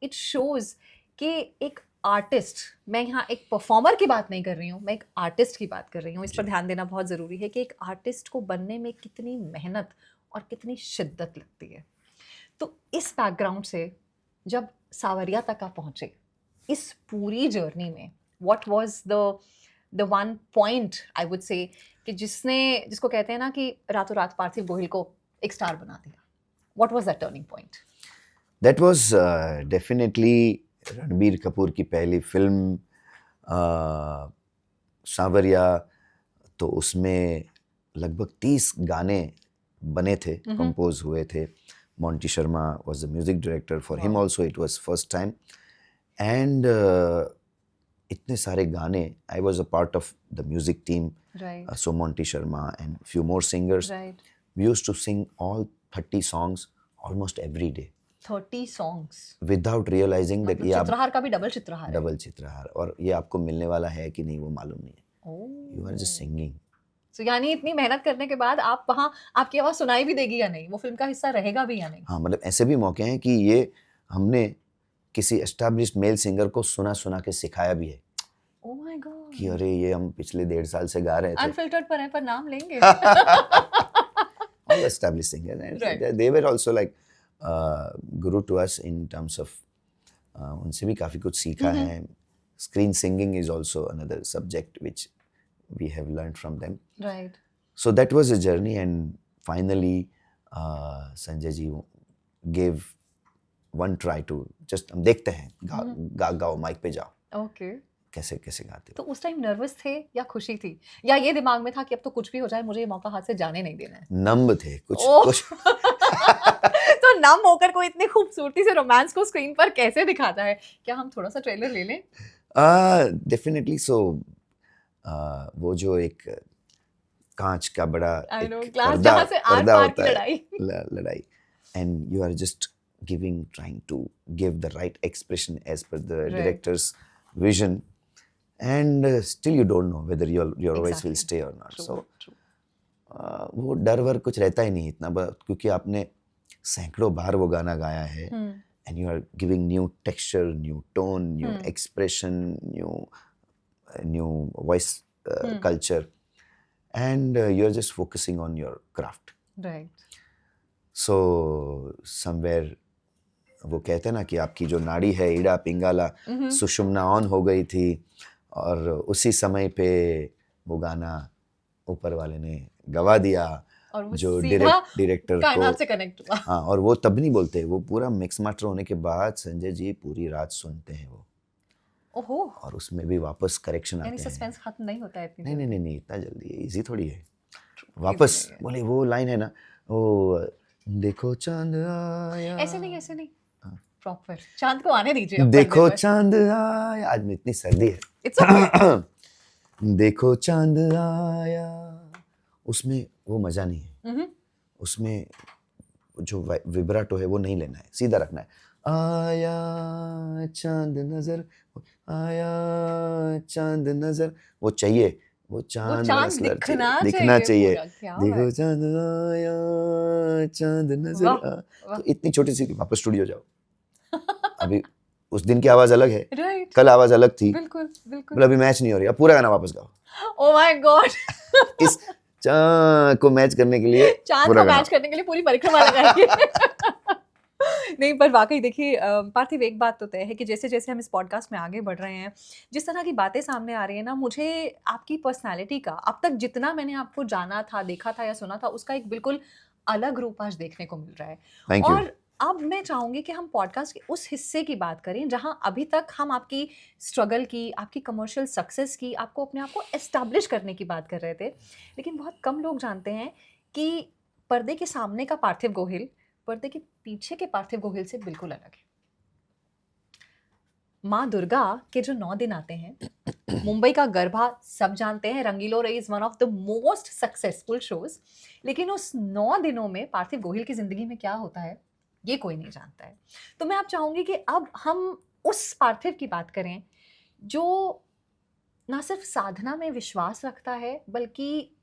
Speaker 1: इट शोज़ कि एक आर्टिस्ट, मैं यहाँ एक परफॉर्मर की बात नहीं कर रही हूँ, मैं एक आर्टिस्ट की बात कर रही हूँ। इस पर ध्यान देना बहुत ज़रूरी है कि एक आर्टिस्ट को बनने में कितनी मेहनत और कितनी शिद्दत लगती है। तो इस बैकग्राउंड से जब सावरिया तक आप पहुँचे, इस पूरी जर्नी में what was the one point I would से कि जिसको कहते हैं ना कि रातों रात पार्थिव गोहिल को एक स्टार बना दिया, what was that turning point?
Speaker 2: That was definitely Ranbir Kapoor की पहली फिल्म सांवरिया। तो उसमें लगभग 30 गाने बने थे, कंपोज हुए थे। Monty Sharma was the music director, for him also it was first time. And इतने सारे गाने, I was a part of the music team, so Monty Sharma and few more singers, we used to sing all 30 songs almost every day.
Speaker 1: 30 songs
Speaker 2: without realising that ये
Speaker 1: चित्रहार का भी double Chitrahaar
Speaker 2: double Chitrahaar, और ये आपको मिलने वाला है कि नहीं वो मालूम नहीं है। You are just singing.
Speaker 1: So, यानी इतनी मेहनत करने के बाद आप वहाँ, आपकी आवाज़ सुनाई भी देगी या नहीं, वो फिल्म का हिस्सा रहेगा भी या नहीं?
Speaker 2: हाँ, मतलब ऐसे भी मौके हैं कि ये हमने किसी एस्टैब्लिश्ड मेल सिंगर को सुना सुना के सिखाया भी है।
Speaker 1: Oh my God!
Speaker 2: कि अरे ये हम पिछले 1.5 साल से गा रहे थे।
Speaker 1: अनफिल्टर्ड पर है, पर नाम लेंगे।
Speaker 2: All established singers, and they were also like guru to us in terms of उनसे भी काफी कुछ सीखा है। Screen singing is also another subject which we have learned from them.
Speaker 1: Right.
Speaker 2: So that was a journey, and finally Sanjay ji gave one try to just हम देखते हैं गाओ माइक पे जाओ
Speaker 1: ओके
Speaker 2: कैसे कैसे गाते
Speaker 1: तो उस टाइम नर्वस थे या खुशी थी या ये दिमाग में था कि अब तो कुछ भी हो जाए मुझे ये मौका हाथ से जाने नहीं देना है
Speaker 2: हो नंब थे कुछ
Speaker 1: ओह!
Speaker 2: कुछ
Speaker 1: तो नम होकर कोई इतनी खूबसूरती से रोमांस को स्क्रीन पर कैसे दिखाता है क्या हम थोड़ा सा ट्रेलर ले लें
Speaker 2: डेफिनेटली सो वो जो एक कांच का बड़ा
Speaker 1: आई नो
Speaker 2: एक
Speaker 1: ग्लास जहाँ से आर
Speaker 2: पर्दा
Speaker 1: पार की
Speaker 2: होता है
Speaker 1: लड़ाई
Speaker 2: लड़ाई and you are just trying to give the right expression as per the
Speaker 1: Right.
Speaker 2: director's vision and still you don't know whether your voice will
Speaker 1: Exactly.
Speaker 2: stay or not.
Speaker 1: True,
Speaker 2: So
Speaker 1: true.
Speaker 2: वो डर वर कुछ रहता ही नहीं इतना क्योंकि आपने सैकड़ों बार वो गाना गाया है and you are giving new texture, new tone, new expression, new voice culture and you are just focusing on your craft.
Speaker 1: Right.
Speaker 2: So somewhere वो कहते हैं ना कि आपकी जो नाड़ी है ईड़ा पिंगाला सुषुम्ना ऑन हो गई थी और उसी समय पे वो गाना ऊपर वाले ने गवा दिया
Speaker 1: और वो
Speaker 2: जो
Speaker 1: सीधा
Speaker 2: डायरेक्टर
Speaker 1: कायनात
Speaker 2: को
Speaker 1: से कनेक्ट हुआ
Speaker 2: हाँ और वो तब नहीं बोलते वो पूरा मिक्स मास्टर होने के बाद संजय जी पूरी रात सुनते हैं वो
Speaker 1: ओहो
Speaker 2: और उसमें भी वापस करेक्शन
Speaker 1: यानी
Speaker 2: आते हैं
Speaker 1: सस्पेंस खत्म नहीं होता है इतनी
Speaker 2: नहीं नहीं नहीं नहीं इतना जल्दी है इजी थोड़ी है
Speaker 1: जल्दी।
Speaker 2: वापस
Speaker 1: नहीं है।
Speaker 2: बोले वो लाइन है ना वो देखो चांद आया
Speaker 1: ऐसे नहीं प्रॉपर चांद को आने दीजिए अब
Speaker 2: देखो
Speaker 1: पर्दे पर।
Speaker 2: चांद आया आज में इतनी सर्दी है
Speaker 1: It's okay.
Speaker 2: देखो चांद आया उसमें वो मजा नहीं है
Speaker 1: Mhm.
Speaker 2: उसमें जो विब्राटो है वो नहीं लेना है सीधा रखना है आया चांद नजर आया चांद नजर वो चाहिए वो चांद
Speaker 1: चांद
Speaker 2: वाला slur
Speaker 1: दिखना
Speaker 2: चाहिए
Speaker 1: पूरा, क्या
Speaker 2: देखो
Speaker 1: बात।
Speaker 2: चांद आया चांद नजर
Speaker 1: वाह,
Speaker 2: आ
Speaker 1: वाह।
Speaker 2: तो इतनी छोटी सी वापस स्टूडियो जाओ अभी उस दिन की आवाज अलग है
Speaker 1: Right.
Speaker 2: कल आवाज अलग थी
Speaker 1: बिल्कुल
Speaker 2: बोले
Speaker 1: बिल्कुल
Speaker 2: अभी मैच नहीं हो रही अब पूरा गाना वापस गाओ
Speaker 1: ओह माय गॉड
Speaker 2: इस चांद को मैच करने के लिए
Speaker 1: चांद
Speaker 2: पूरा
Speaker 1: को
Speaker 2: गाना
Speaker 1: मैच करने के लिए पूरी परिक्रमा लगाएंगे नहीं पर वाकई देखिए पार्थिव एक बात तो तय है कि जैसे जैसे हम इस पॉडकास्ट में आगे बढ़ रहे हैं जिस तरह की बातें सामने आ रही है ना मुझे आपकी पर्सनालिटी का अब तक जितना मैंने आपको जाना था देखा था या सुना था उसका एक बिल्कुल अलग रूप आज देखने को मिल रहा है
Speaker 2: थैंक यू
Speaker 1: और अब मैं चाहूंगी कि हम पॉडकास्ट के उस हिस्से की बात करें जहां अभी तक हम आपकी स्ट्रगल की आपकी कमर्शियल सक्सेस की आपको अपने आप को एस्टैब्लिश करने की बात कर रहे थे लेकिन बहुत कम लोग जानते हैं कि पर्दे के सामने का पार्थिव गोहिल पर्दे के पीछे के पार्थिव गोहिल से बिल्कुल अलग है माँ दुर्गा के जो 9 दिन आते हैं मुंबई का गरबा सब जानते हैं रंगीलो रई is one of the most successful shows लेकिन उस 9 दिनों में पार्थिव गोहिल की जिंदगी में क्या होता है ये कोई नहीं जानता है तो मैं आप चाहूंगी कि अब हम उस पार्थिव की बात करें जो ना सिर्फ साधना में विश्वास रखता है बल्कि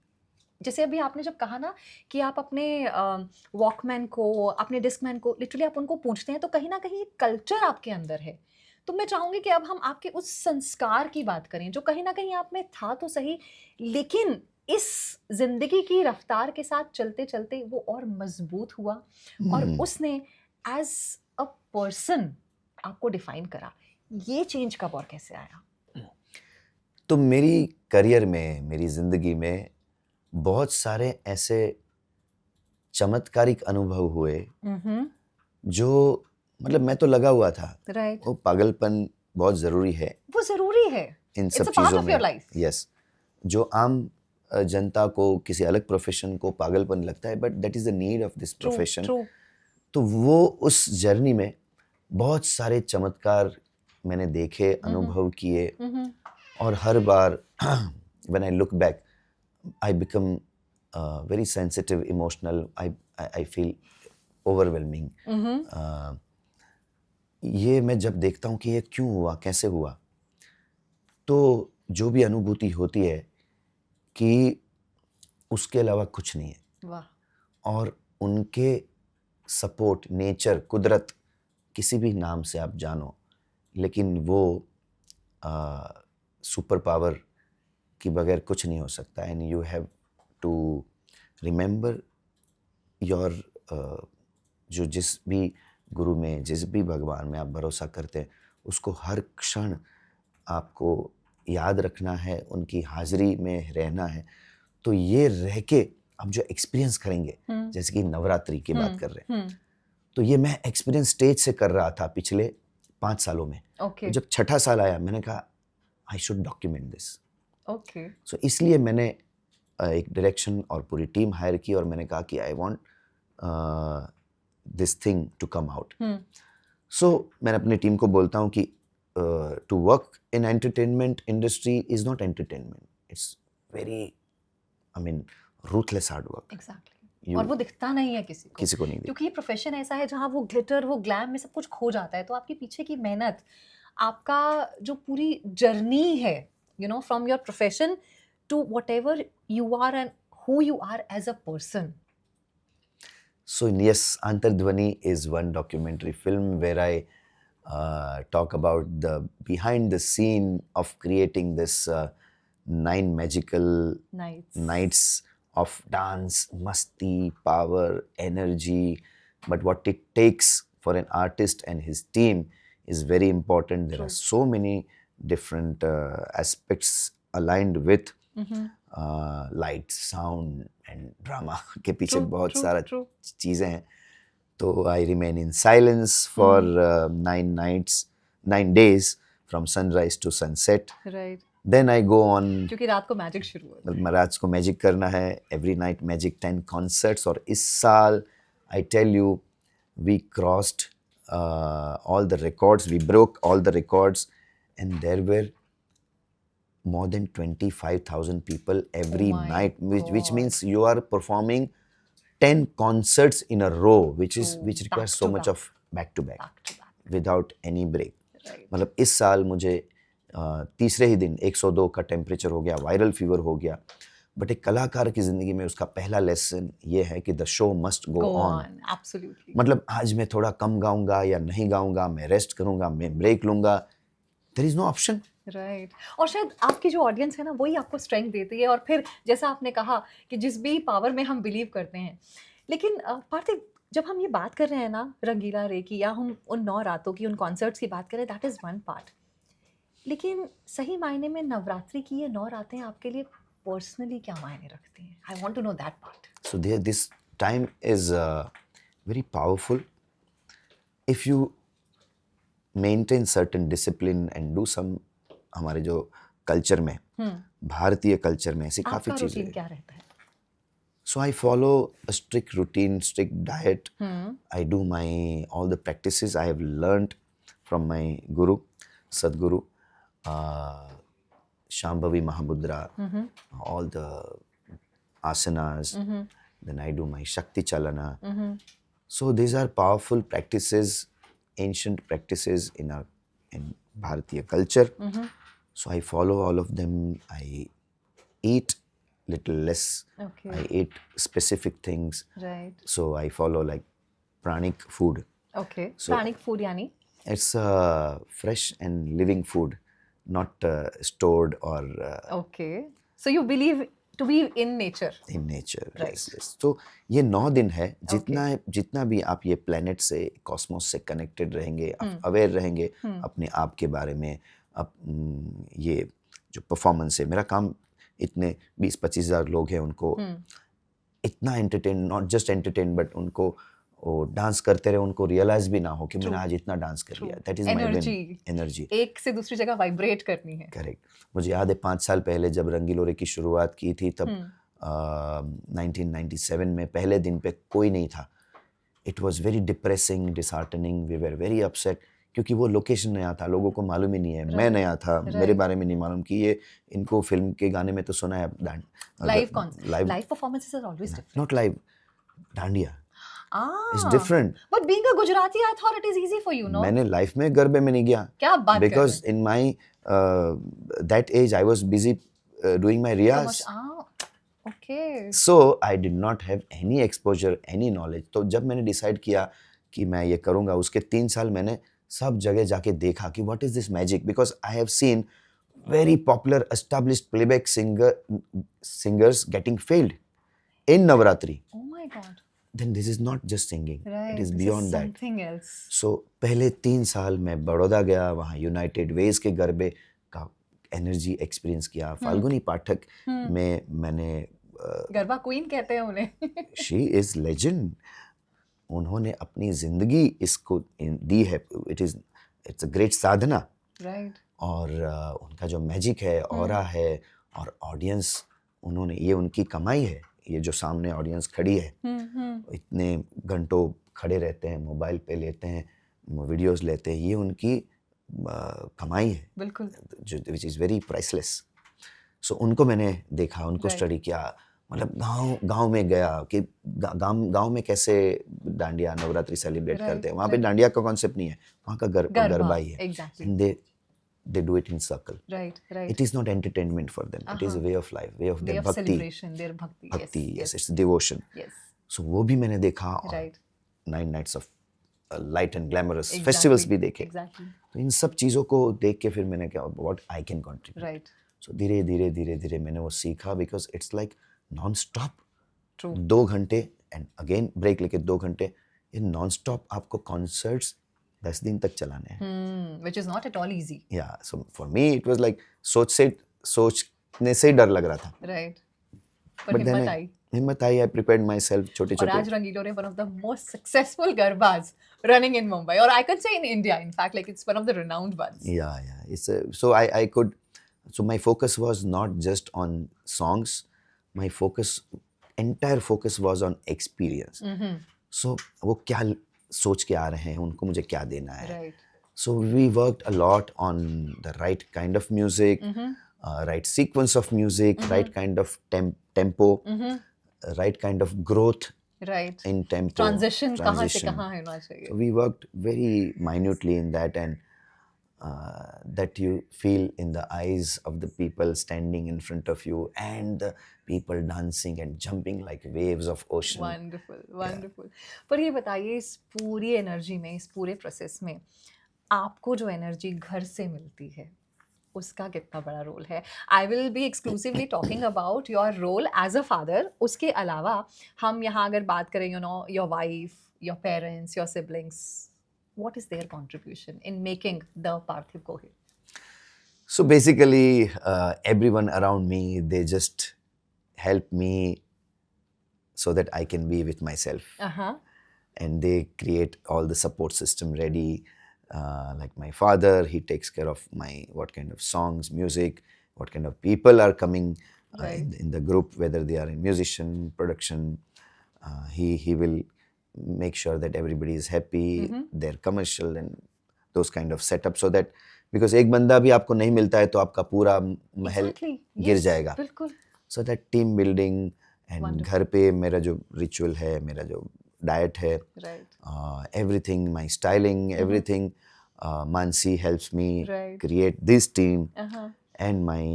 Speaker 1: जैसे अभी आपने जब कहा ना कि आप अपने वॉकमैन को अपने डिस्कमैन को लिटरली आप उनको पूछते हैं तो कहीं ना कहीं कल्चर आपके अंदर है तो मैं चाहूंगी कि अब हम आपके उस संस्कार की बात करें जो कहीं ना कहीं आप में था तो सही लेकिन इस जिंदगी की रफ्तार के साथ चलते चलते वो और मजबूत हुआ और उसने एज अ पर्सन आपको डिफाइन करा ये चेंज कब और कैसे आया
Speaker 2: तो मेरी करियर में मेरी जिंदगी में बहुत सारे ऐसे चमत्कारिक अनुभव हुए जो मतलब मैं तो लगा हुआ था
Speaker 1: राइट
Speaker 2: वो पागलपन बहुत जरूरी है
Speaker 1: वो जरूरी है
Speaker 2: इन
Speaker 1: इट्स
Speaker 2: सब
Speaker 1: अ पार्ट
Speaker 2: चीजों
Speaker 1: ऑफ योर
Speaker 2: में
Speaker 1: लाइफ
Speaker 2: यस जो आम जनता को किसी अलग प्रोफेशन को पागलपन लगता है but that is the need of this profession
Speaker 1: true
Speaker 2: तो वो उस जर्नी में बहुत सारे चमत्कार मैंने देखे अनुभव किए और हर बार when I look back I become very sensitive emotional I feel overwhelming ये मैं जब देखता हूँ कि ये क्यों हुआ कैसे हुआ तो जो भी अनुभूति होती है कि उसके अलावा कुछ नहीं है
Speaker 1: वाह
Speaker 2: और उनके सपोर्ट नेचर कुदरत किसी भी नाम से आप जानो लेकिन वो सुपर पावर की बगैर कुछ नहीं हो सकता and you have to remember your जो जिस भी गुरु में जिस भी भगवान में आप भरोसा करते हैं उसको हर क्षण आपको याद रखना है उनकी हाजिरी में रहना है तो ये रह के आप जो एक्सपीरियंस करेंगे जैसे कि नवरात्रि की बात कर रहे हैं तो ये मैं एक्सपीरियंस स्टेज से कर रहा था पिछले 5 सालों में.
Speaker 1: ओके
Speaker 2: जब छठा साल आया मैंने कहा I should document this.
Speaker 1: Okay
Speaker 2: so इसलिए मैंने एक डायरेक्शन और पूरी टीम हायर की और मैंने कहा कि I want this thing to come out. So मैंने अपनी टीम को बोलता हूँ कि to work in entertainment industry is not entertainment, it's very I mean ruthless hard work.
Speaker 1: Exactly और वो दिखता नहीं है किसी को,
Speaker 2: किसी को नहीं दिखता.
Speaker 1: क्योंकि ये प्रोफेशन ऐसा है जहाँ वो ग्लिटर वो ग्लैम में सब कुछ खो जाता है. तो आपके पीछे की मेहनत, आपका जो पूरी जर्नी है, you know, from your profession to whatever you are and who you are as a person.
Speaker 2: So yes, Antardhvani is one documentary film where I talk about the behind the scene of creating this 9 magical nights of dance, masti, power, energy. But what it takes for an artist and his team is very important. There
Speaker 1: True.
Speaker 2: are so many different aspects aligned with light, sound and drama के पीछे बहुत सारा चीज़ें हैं. तो I remain in silence for 9 days from sunrise to sunset.
Speaker 1: Right.
Speaker 2: Then I go on,
Speaker 1: क्योंकि रात को मैजिक शुरू होता है.
Speaker 2: रात को मैजिक करना है. Every night magic 10 concerts. और इस साल I tell you we crossed all the records, we broke all the records, and there were more than 25,000 people every
Speaker 1: Oh my
Speaker 2: night, which
Speaker 1: God.
Speaker 2: means you are performing 10 concerts in a row, which
Speaker 1: Back
Speaker 2: requires
Speaker 1: to
Speaker 2: so much
Speaker 1: back.
Speaker 2: of back to back
Speaker 1: Back to back.
Speaker 2: without any break.
Speaker 1: Right.
Speaker 2: मतलब इस साल मुझे तीसरे ही दिन 102 का temperature हो गया, viral fever हो गया. बट एक कलाकार की जिंदगी में उसका पहला लेसन ये है कि the show must go on.
Speaker 1: Absolutely.
Speaker 2: मतलब आज मैं थोड़ा कम गाऊंगा या नहीं गाऊंगा, मैं रेस्ट करूंगा, मैं ब्रेक लूंगा, there is no option.
Speaker 1: Right. और शायद आपकी जो ऑडियंस है ना, वही आपको स्ट्रेंथ देती है. और फिर जैसा आपने कहा कि जिस भी पावर में हम बिलीव करते हैं. लेकिन पार्थिव, जब हम ये बात कर रहे हैं ना रंगीला रे की, या हम उन 9 रातों की, उन कॉन्सर्ट्स की बात करें, दैट इज़ वन पार्ट. लेकिन सही मायने में नवरात्रि की ये 9 रातें आपके लिए पर्सनली क्या मायने रखती हैं? I want to know that part.
Speaker 2: So this time is very powerful if you maintain certain discipline and do some. हमारे जो कल्चर में, भारतीय कल्चर में ऐसी काफ़ी
Speaker 1: आपका
Speaker 2: चीज़ें
Speaker 1: रूटीन क्या रहता है?
Speaker 2: So I follow a strict routine, strict diet. I do all the practices I have learned from my guru, Sadguru, Shambhavi Mahamudra, all the asanas. Then I do my Shakti Chalana. So these are powerful practices, ancient practices in Bharatiya culture. So I follow all of them. I eat little less.
Speaker 1: Okay.
Speaker 2: I eat specific things.
Speaker 1: Right.
Speaker 2: So I follow like pranic food.
Speaker 1: Okay.
Speaker 2: So-
Speaker 1: pranic food यानी?
Speaker 2: It's fresh and living food, not stored or
Speaker 1: Okay. So you believe to be in nature.
Speaker 2: in nature.
Speaker 1: Right.
Speaker 2: Yes, yes. तो ये 9 दिन है. जितना भी आप ये planet से, कॉस्मोस से कनेक्टेड रहेंगे, आप अवेयर रहेंगे अपने आप के बारे में. ये जो परफॉर्मेंस है, मेरा काम इतने 20-25 हज़ार लोग हैं, उनको इतना entertain, not just entertain, but उनको वो डांस करते रहे, उनको रियलाइज भी ना हो कि मैंने आज इतना डांस कर लिया. That is my energy.
Speaker 1: एक से दूसरी जगह वाइब्रेट करनी है.
Speaker 2: करेक्ट. मुझे याद है 5 साल पहले जब रंगीलोरे की शुरुआत की थी, तब 1997 में पहले दिन पे कोई नहीं था. It was very depressing, disheartening. We were very upset क्योंकि वो लोकेशन नया था, लोगों को मालूम ही नहीं है. मैं नया था, मेरे बारे में नहीं मालूम कि ये इनको फिल्म के गाने में तो सुना है.
Speaker 1: Live performances are always different.
Speaker 2: Not live, dandiya is
Speaker 1: Ah.
Speaker 2: Different.
Speaker 1: But being a Gujarati, I thought it is easy for you, no?
Speaker 2: मैंने लाइफ में गरबे में नहीं गया.
Speaker 1: क्या बात कर रहे
Speaker 2: Because in my that age I was busy doing my
Speaker 1: हैं?
Speaker 2: riyaz.
Speaker 1: Okay.
Speaker 2: So I did not have any exposure, any knowledge. तो जब मैंने डिसाइड किया कि मैं ये करूँगा, उसके 3 साल मैंने सब जगह जाके देखा कि what is this magic, because I have seen very popular established playback singers getting failed in Navratri.
Speaker 1: Oh my God.
Speaker 2: Then this is not just singing.
Speaker 1: Right.
Speaker 2: It is
Speaker 1: this
Speaker 2: beyond
Speaker 1: is
Speaker 2: that.
Speaker 1: something else.
Speaker 2: So पहले 3 साल मैं बड़ौदा गया, वहाँ United veg के गरबे का energy experience किया. फाल्गुनी पाठक में मैंने
Speaker 1: गरबा क्वीन कहते हैं उन्हें.
Speaker 2: She is legend. उन्होंने अपनी जिंदगी इसको दी है. It's a great Sadhana.
Speaker 1: Right.
Speaker 2: और उनका जो मैजिक है, ऑरा है, और ऑडियंस, उन्होंने, ये उनकी कमाई है. ये जो सामने ऑडियंस खड़ी है, इतने घंटों खड़े रहते हैं, मोबाइल पे लेते हैं, वीडियोस लेते हैं, ये उनकी कमाई है.
Speaker 1: बिल्कुल.
Speaker 2: जो विच इज़ वेरी प्राइसलेस. सो उनको मैंने देखा, उनको स्टडी किया. मतलब गांव में गया कि गांव में कैसे डांडिया नवरात्रि सेलिब्रेट करते हैं. वहाँ पे डांडिया का कॉन्सेप्ट नहीं है, वहाँ का गरबा ही है.
Speaker 1: Exactly.
Speaker 2: They do it in circle.
Speaker 1: Right.
Speaker 2: It is not entertainment for them. It is a way of life, way of their bhakti.
Speaker 1: Celebration, their bhakti.
Speaker 2: Bhakti, yes, it's devotion.
Speaker 1: Yes.
Speaker 2: So वो भी मैंने देखा. और
Speaker 1: Right.
Speaker 2: 9 nights of light and glamorous festivals भी देखे.
Speaker 1: Exactly.
Speaker 2: तो इन सब चीज़ों को देख के फिर मैंने क्या, what I can contribute.
Speaker 1: Right.
Speaker 2: So धीरे धीरे मैंने वो सीखा, because it's like non-stop.
Speaker 1: True.
Speaker 2: 2 घंटे and again break लेके 2 घंटे, ये non-stop आपको concerts 10 दिन तक चलाने हैं.
Speaker 1: Which is not at all easy.
Speaker 2: Yeah, so for me it was like सोचने से ही डर लग रहा था.
Speaker 1: Right. पर
Speaker 2: हिम्मत आई. I prepared myself छोटे
Speaker 1: और आज रंगीलो ने one of the most successful garbas running in Mumbai, or I could say in India, in fact, like it's one of the renowned ones.
Speaker 2: Yeah. So I could, so my focus was not just on songs. My entire focus was on experience. So वो क्या सोच के आ रहे हैं, उनको मुझे क्या देना है.
Speaker 1: Right.
Speaker 2: So we worked a lot on the right kind of music, right sequence of music, right kind of tempo, right kind of growth.
Speaker 1: Right.
Speaker 2: In tempo.
Speaker 1: Transition. कहाँ से कहाँ होना चाहिए.
Speaker 2: So we worked very minutely in that, and that you feel in the eyes of the people standing in front of you, and the people dancing and jumping like waves of ocean.
Speaker 1: Wonderful. पर ये बताइए, इस पूरी energy में, इस पूरे process में आपको जो एनर्जी घर से मिलती है, उसका कितना बड़ा रोल है? I will be exclusively talking about your role as a father. उसके अलावा हम यहाँ अगर बात करें, you know, your wife, your parents, your siblings, what is their contribution in making the Parthiv go here?
Speaker 2: So basically, everyone around me, they just help me so that I can be with myself. And they create all the support system ready. Like my father, he takes care of what kind of songs, music, what kind of people are coming in the group, whether they are a musician, production. He will make sure that everybody is happy, they're commercial and those kind of setup, so that, because एक बंदा भी आपको नहीं मिलता है तो आपका पूरा महल गिर जाएगा. So that team building, and घर पे मेरा जो ritual है, मेरा जो diet है, everything, my styling, everything, Mansi helps me create this team, and my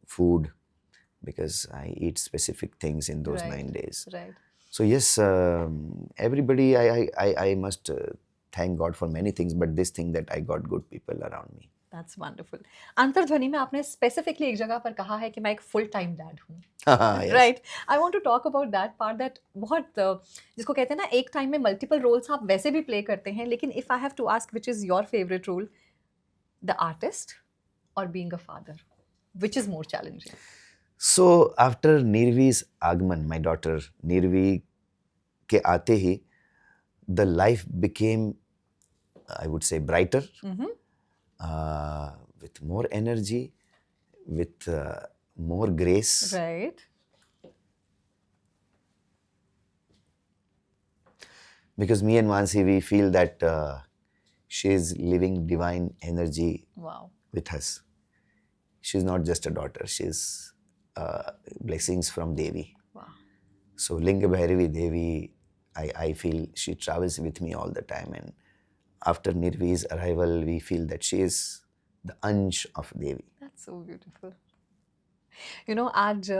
Speaker 2: food, because I eat specific things in those 9 days. So yes, everybody, I must thank God for many things, but this thing that I got good people around me.
Speaker 1: That's wonderful. अंतर्ध्वनि में आपने specifically एक जगह पर कहा है कि मैं एक फुल टाइम डैड हूँ. Right. I want to talk about that part, that बहुत जिसको कहते हैं ना, एक टाइम में मल्टीपल रोल्स आप वैसे भी प्ले करते हैं, लेकिन if I have to ask which is your favourite role, the artist और being a father, which is more challenging?
Speaker 2: So after Nirvi's आगमन, my daughter Nirvi के आते ही, the life became, I would say, brighter, with more energy, with more grace.
Speaker 1: Right.
Speaker 2: Because me and Mansi, we feel that she is living divine energy with us. She's not just a daughter, she's blessings from Devi.
Speaker 1: Wow.
Speaker 2: So Linga Bhairavi Devi, I feel she travels with me all the time, and after Nirvi's arrival, we feel that she is the अंश of Devi.
Speaker 1: That's so beautiful. You know, आज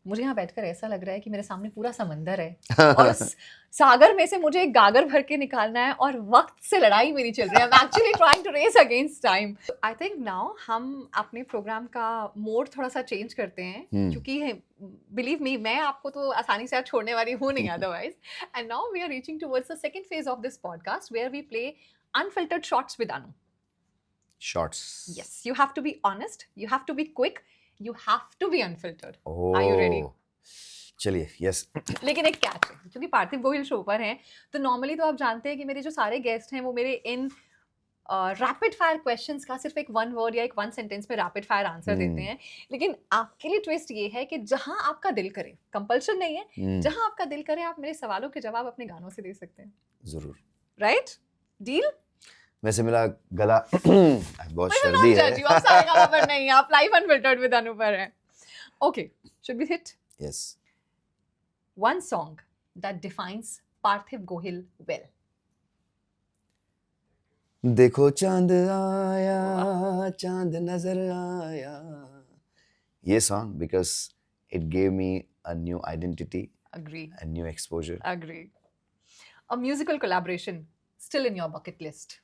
Speaker 1: मुझे यहाँ बैठकर ऐसा लग रहा है कि मेरे सामने पूरा समंदर है और उस सागर में से मुझे एक गागर भर के निकालना है, और वक्त से लड़ाई मेरी चल रही है. I'm actually trying to race against time. I think now हम अपने प्रोग्राम का मोड थोड़ा सा चेंज करते हैं, क्योंकि बिलीव मी, मैं आपको तो आसानी से छोड़ने वाली हूँ नहीं otherwise. And now we are reaching towards the second phase of this podcast, where we play unfiltered shots with Anu.
Speaker 2: Shots.
Speaker 1: Yes, you have to be honest, you have to be quick, you have to be unfiltered.
Speaker 2: Oh.
Speaker 1: Are you ready?
Speaker 2: चलिए, yes.
Speaker 1: लेकिन एक catch है, क्योंकि पार्थिव Gohil show पर हैं, तो normally तो आप जानते हैं कि मेरे जो सारे गेस्ट हैं वो मेरे इन रैपिड फायर क्वेश्चंस का सिर्फ एक वन वर्ड या एक वन सेंटेंस में रैपिड फायर आंसर देते हैं। लेकिन आपके लिए ट्विस्ट ये है कि जहां आपका दिल करे, कंपल्शन नहीं है, जहां आपका दिल करे आप मेरे सवालों के जवाब अपने गानों से दे सकते हैं।
Speaker 2: जरूर।
Speaker 1: राइट? डील?
Speaker 2: वैसे मेरा गला बहुत सर्दी है।
Speaker 1: आप सारे गानों पर नहीं, आप लाइव अनफिल्टर्ड विद अनु पर हैं। Okay, should we hit?
Speaker 2: Yes.
Speaker 1: One song that defines Parthiv Gohil well.
Speaker 2: देखो चांद आया, चांद नजर आया, ये song because it gave me a new identity,
Speaker 1: Agree.
Speaker 2: a new exposure.
Speaker 1: Agree. A musical collaboration still in your bucket list.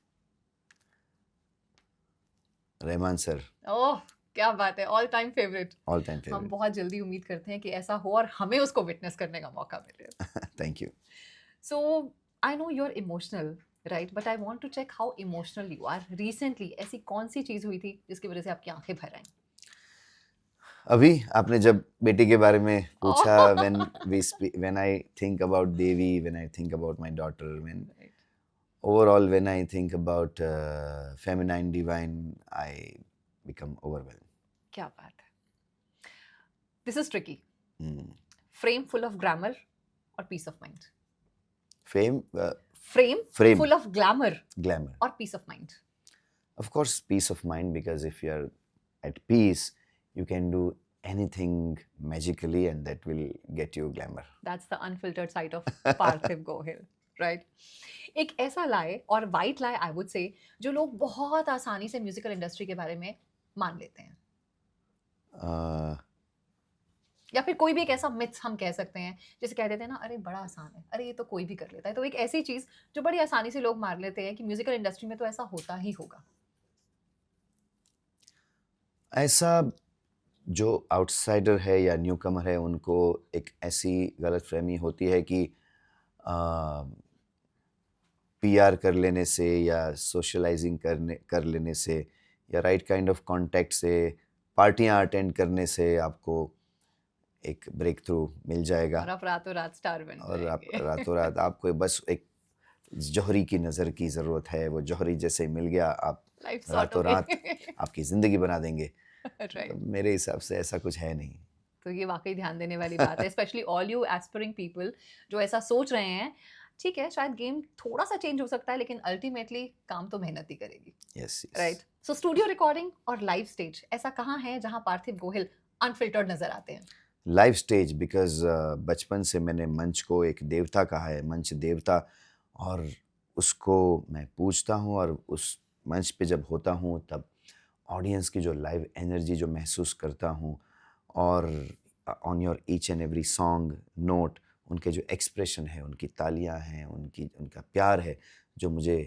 Speaker 2: Rahman sir,
Speaker 1: Oh, क्या बात है, all time favourite.
Speaker 2: All time
Speaker 1: हम
Speaker 2: फेवरेट।
Speaker 1: बहुत जल्दी उम्मीद करते हैं कि ऐसा हो और हमें उसको विटनेस करने का मौका मिले।
Speaker 2: Thank you.
Speaker 1: So I know you're emotional, right? But I want to check how emotional you are. Recently ऐसी कौन सी चीज हुई थी जिसकी वजह से आपकी आंखें भर आईं?
Speaker 2: अभी आपने जब बेटी के बारे में पूछा, when I think about Devi, when I think about my daughter, overall when I think about feminine divine, I become overwhelmed.
Speaker 1: क्या बात है। This is tricky. Frame full of glamour or peace of mind?
Speaker 2: Frame,
Speaker 1: Frame full of glamour
Speaker 2: glamour.
Speaker 1: or peace of mind?
Speaker 2: Of course, peace of mind, because if you're at peace, you can do anything magically and that will get you glamour.
Speaker 1: That's the unfiltered side of Parthiv Gohil, right? एक ऐसा लाए और white लाए आई would से जो लोग बहुत आसानी से म्यूजिकल इंडस्ट्री के बारे में मान लेते हैं, या फिर कोई भी एक ऐसा मिथ हम कह सकते हैं जैसे कह देते हैं ना, अरे बड़ा आसान है, अरे ये तो कोई भी कर लेता है। तो एक ऐसी चीज जो बड़ी आसानी से लोग मान लेते हैं कि म्यूजिकल इंडस्ट्री में तो ऐसा होता ही होगा।
Speaker 2: ऐसा जो आउटसाइडर है या न्यूकमर है, उनको एक ऐसी गलतफहमी होती है कि पीआर कर लेने से या सोशलाइजिंग कर लेने से या राइट काइंड ऑफ कॉन्टैक्ट से, पार्टियां अटेंड करने से आपको एक ब्रेक थ्रू मिल जाएगा
Speaker 1: और आप रातों रात स्टार बन
Speaker 2: और आप
Speaker 1: जाएंगे।
Speaker 2: रातों रात आपको बस एक जौहरी की नज़र की ज़रूरत है, वो जौहरी जैसे मिल गया, आप
Speaker 1: Life sort
Speaker 2: रातों
Speaker 1: of
Speaker 2: रात आपकी ज़िंदगी बना देंगे।
Speaker 1: Right.
Speaker 2: तो मेरे हिसाब से ऐसा कुछ है नहीं।
Speaker 1: तो ये वाकई ध्यान देने वाली बात है, स्पेशली ऑल यू एस्पिरिंग पीपल जो ऐसा सोच रहे हैं। ठीक है, शायद गेम थोड़ा सा चेंज हो सकता है, लेकिन अल्टीमेटली काम तो मेहनत ही करेगी।
Speaker 2: Yes,
Speaker 1: right. So studio recording और लाइव स्टेज, ऐसा कहाँ है जहाँ पार्थिव गोहिल अनफिल्टर्ड नजर आते हैं?
Speaker 2: लाइव स्टेज, बिकॉज बचपन से मैंने मंच को एक देवता कहा है, मंच देवता, और उसको मैं पूजता हूँ और उस मंच पे जब होता हूँ तब ऑडियंस की जो लाइव एनर्जी जो महसूस करता हूँ, और on your each and every song note उनके जो एक्सप्रेशन है, उनकी तालियां हैं, उनका प्यार है जो मुझे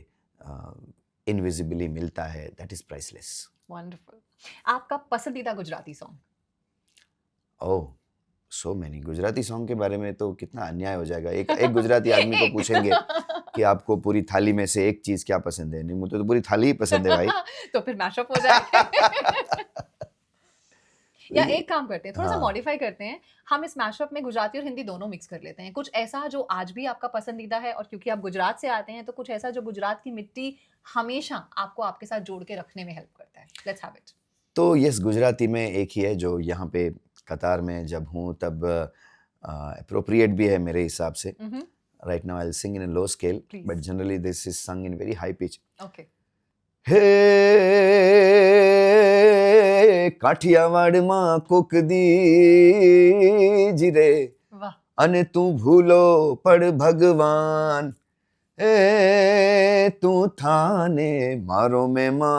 Speaker 2: इनविजिबली मिलता है, दैट इज़ प्राइसलेस।
Speaker 1: वंडरफुल। आपका पसंदीदा गुजराती सॉन्ग?
Speaker 2: ओह, सो मैनी। गुजराती सॉन्ग के बारे में तो कितना अन्याय हो जाएगा। एक गुजराती आदमी को पूछेंगे कि आपको पूरी थाली में से एक चीज क्या पसंद है, नहीं मुझे तो पूरी थाली ही पसंद है भाई।
Speaker 1: तो फिर मैशअप हो जाएगा। या एक काम करते हैं, थोड़ा सा
Speaker 2: हाँ।
Speaker 1: मॉडिफाई करते हैं, हम इस मैशअप में गुजराती और हिंदी दोनों मिक्स कर लेते हैं। कुछ ऐसा जो आज भी आपका पसंदीदा है, और क्योंकि आप गुजरात से आते हैं तो कुछ ऐसा जो गुजरात की मिट्टी हमेशा आपको आपके साथ जोड़ के रखने में हेल्प करता है। Let's have it.
Speaker 2: तो यस, गुजराती में एक ही है जो यहाँ पे कतार में जब हूँ तब अप्रोप्रिएट भी है मेरे हिसाब से। Right now I will sing in a low scale,
Speaker 1: Please.
Speaker 2: But generally this is सung in very high pitch.
Speaker 1: Okay.
Speaker 2: हे काठियावाड़માં કોક દી રે
Speaker 1: વાહ।
Speaker 2: અને તું ભૂલો પડ ભગવાન, એ તું થાને મારો મહેમાન,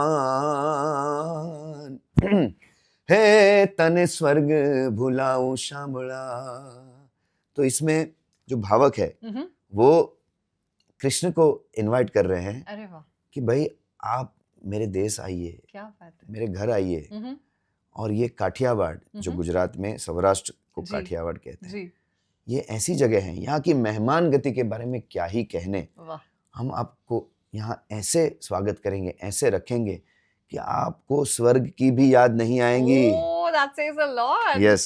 Speaker 2: हे तने स्वर्ग भुलाऊं शामला। तो इसमें जो भावक है वो कृष्ण को इनवाइट कर रहे हैं
Speaker 1: अरे वाह,
Speaker 2: कि भाई आप मेरे देश आइए,
Speaker 1: क्या बात है।
Speaker 2: मेरे घर आइए। और ये काठियावाड़ जो गुजरात में सौराष्ट्र को
Speaker 1: जी,
Speaker 2: काठियावाड़ कहते हैं,
Speaker 1: जी,
Speaker 2: ये ऐसी जगह है, यहाँ की मेहमान गति के बारे में क्या ही कहने।
Speaker 1: वाह।
Speaker 2: हम आपको यहाँ ऐसे स्वागत करेंगे, ऐसे रखेंगे कि आपको स्वर्ग की भी याद नहीं आएंगी।
Speaker 1: Oh, that says a lot.
Speaker 2: Yes.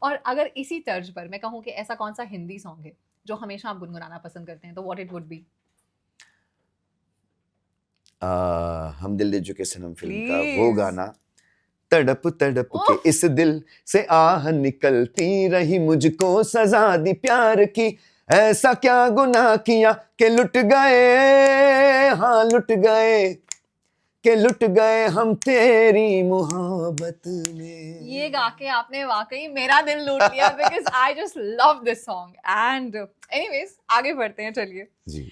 Speaker 1: और अगर इसी तर्ज पर मैं कहूँ कि ऐसा कौन सा हिंदी सॉन्ग है जो हमेशा आप गुनगुनाना पसंद करते हैं, तो व्हाट इट वुड बी?
Speaker 2: हम दिल दे चुके सनम फिल्म का वो
Speaker 1: प्लीज।
Speaker 2: गाना, तड़प तड़प के
Speaker 1: ओह,
Speaker 2: इस दिल से आह निकलती रही, मुझको सजा दी प्यार की, ऐसा क्या गुनाह किया कि लुट गए, हाँ लुट गए, कि लुट गए हम तेरी मोहब्बत में।
Speaker 1: ये गा के आपने वाकई मेरा दिल लूट लिया, because I just love this song. And anyways आगे बढ़ते हैं, चलिए।
Speaker 2: जी।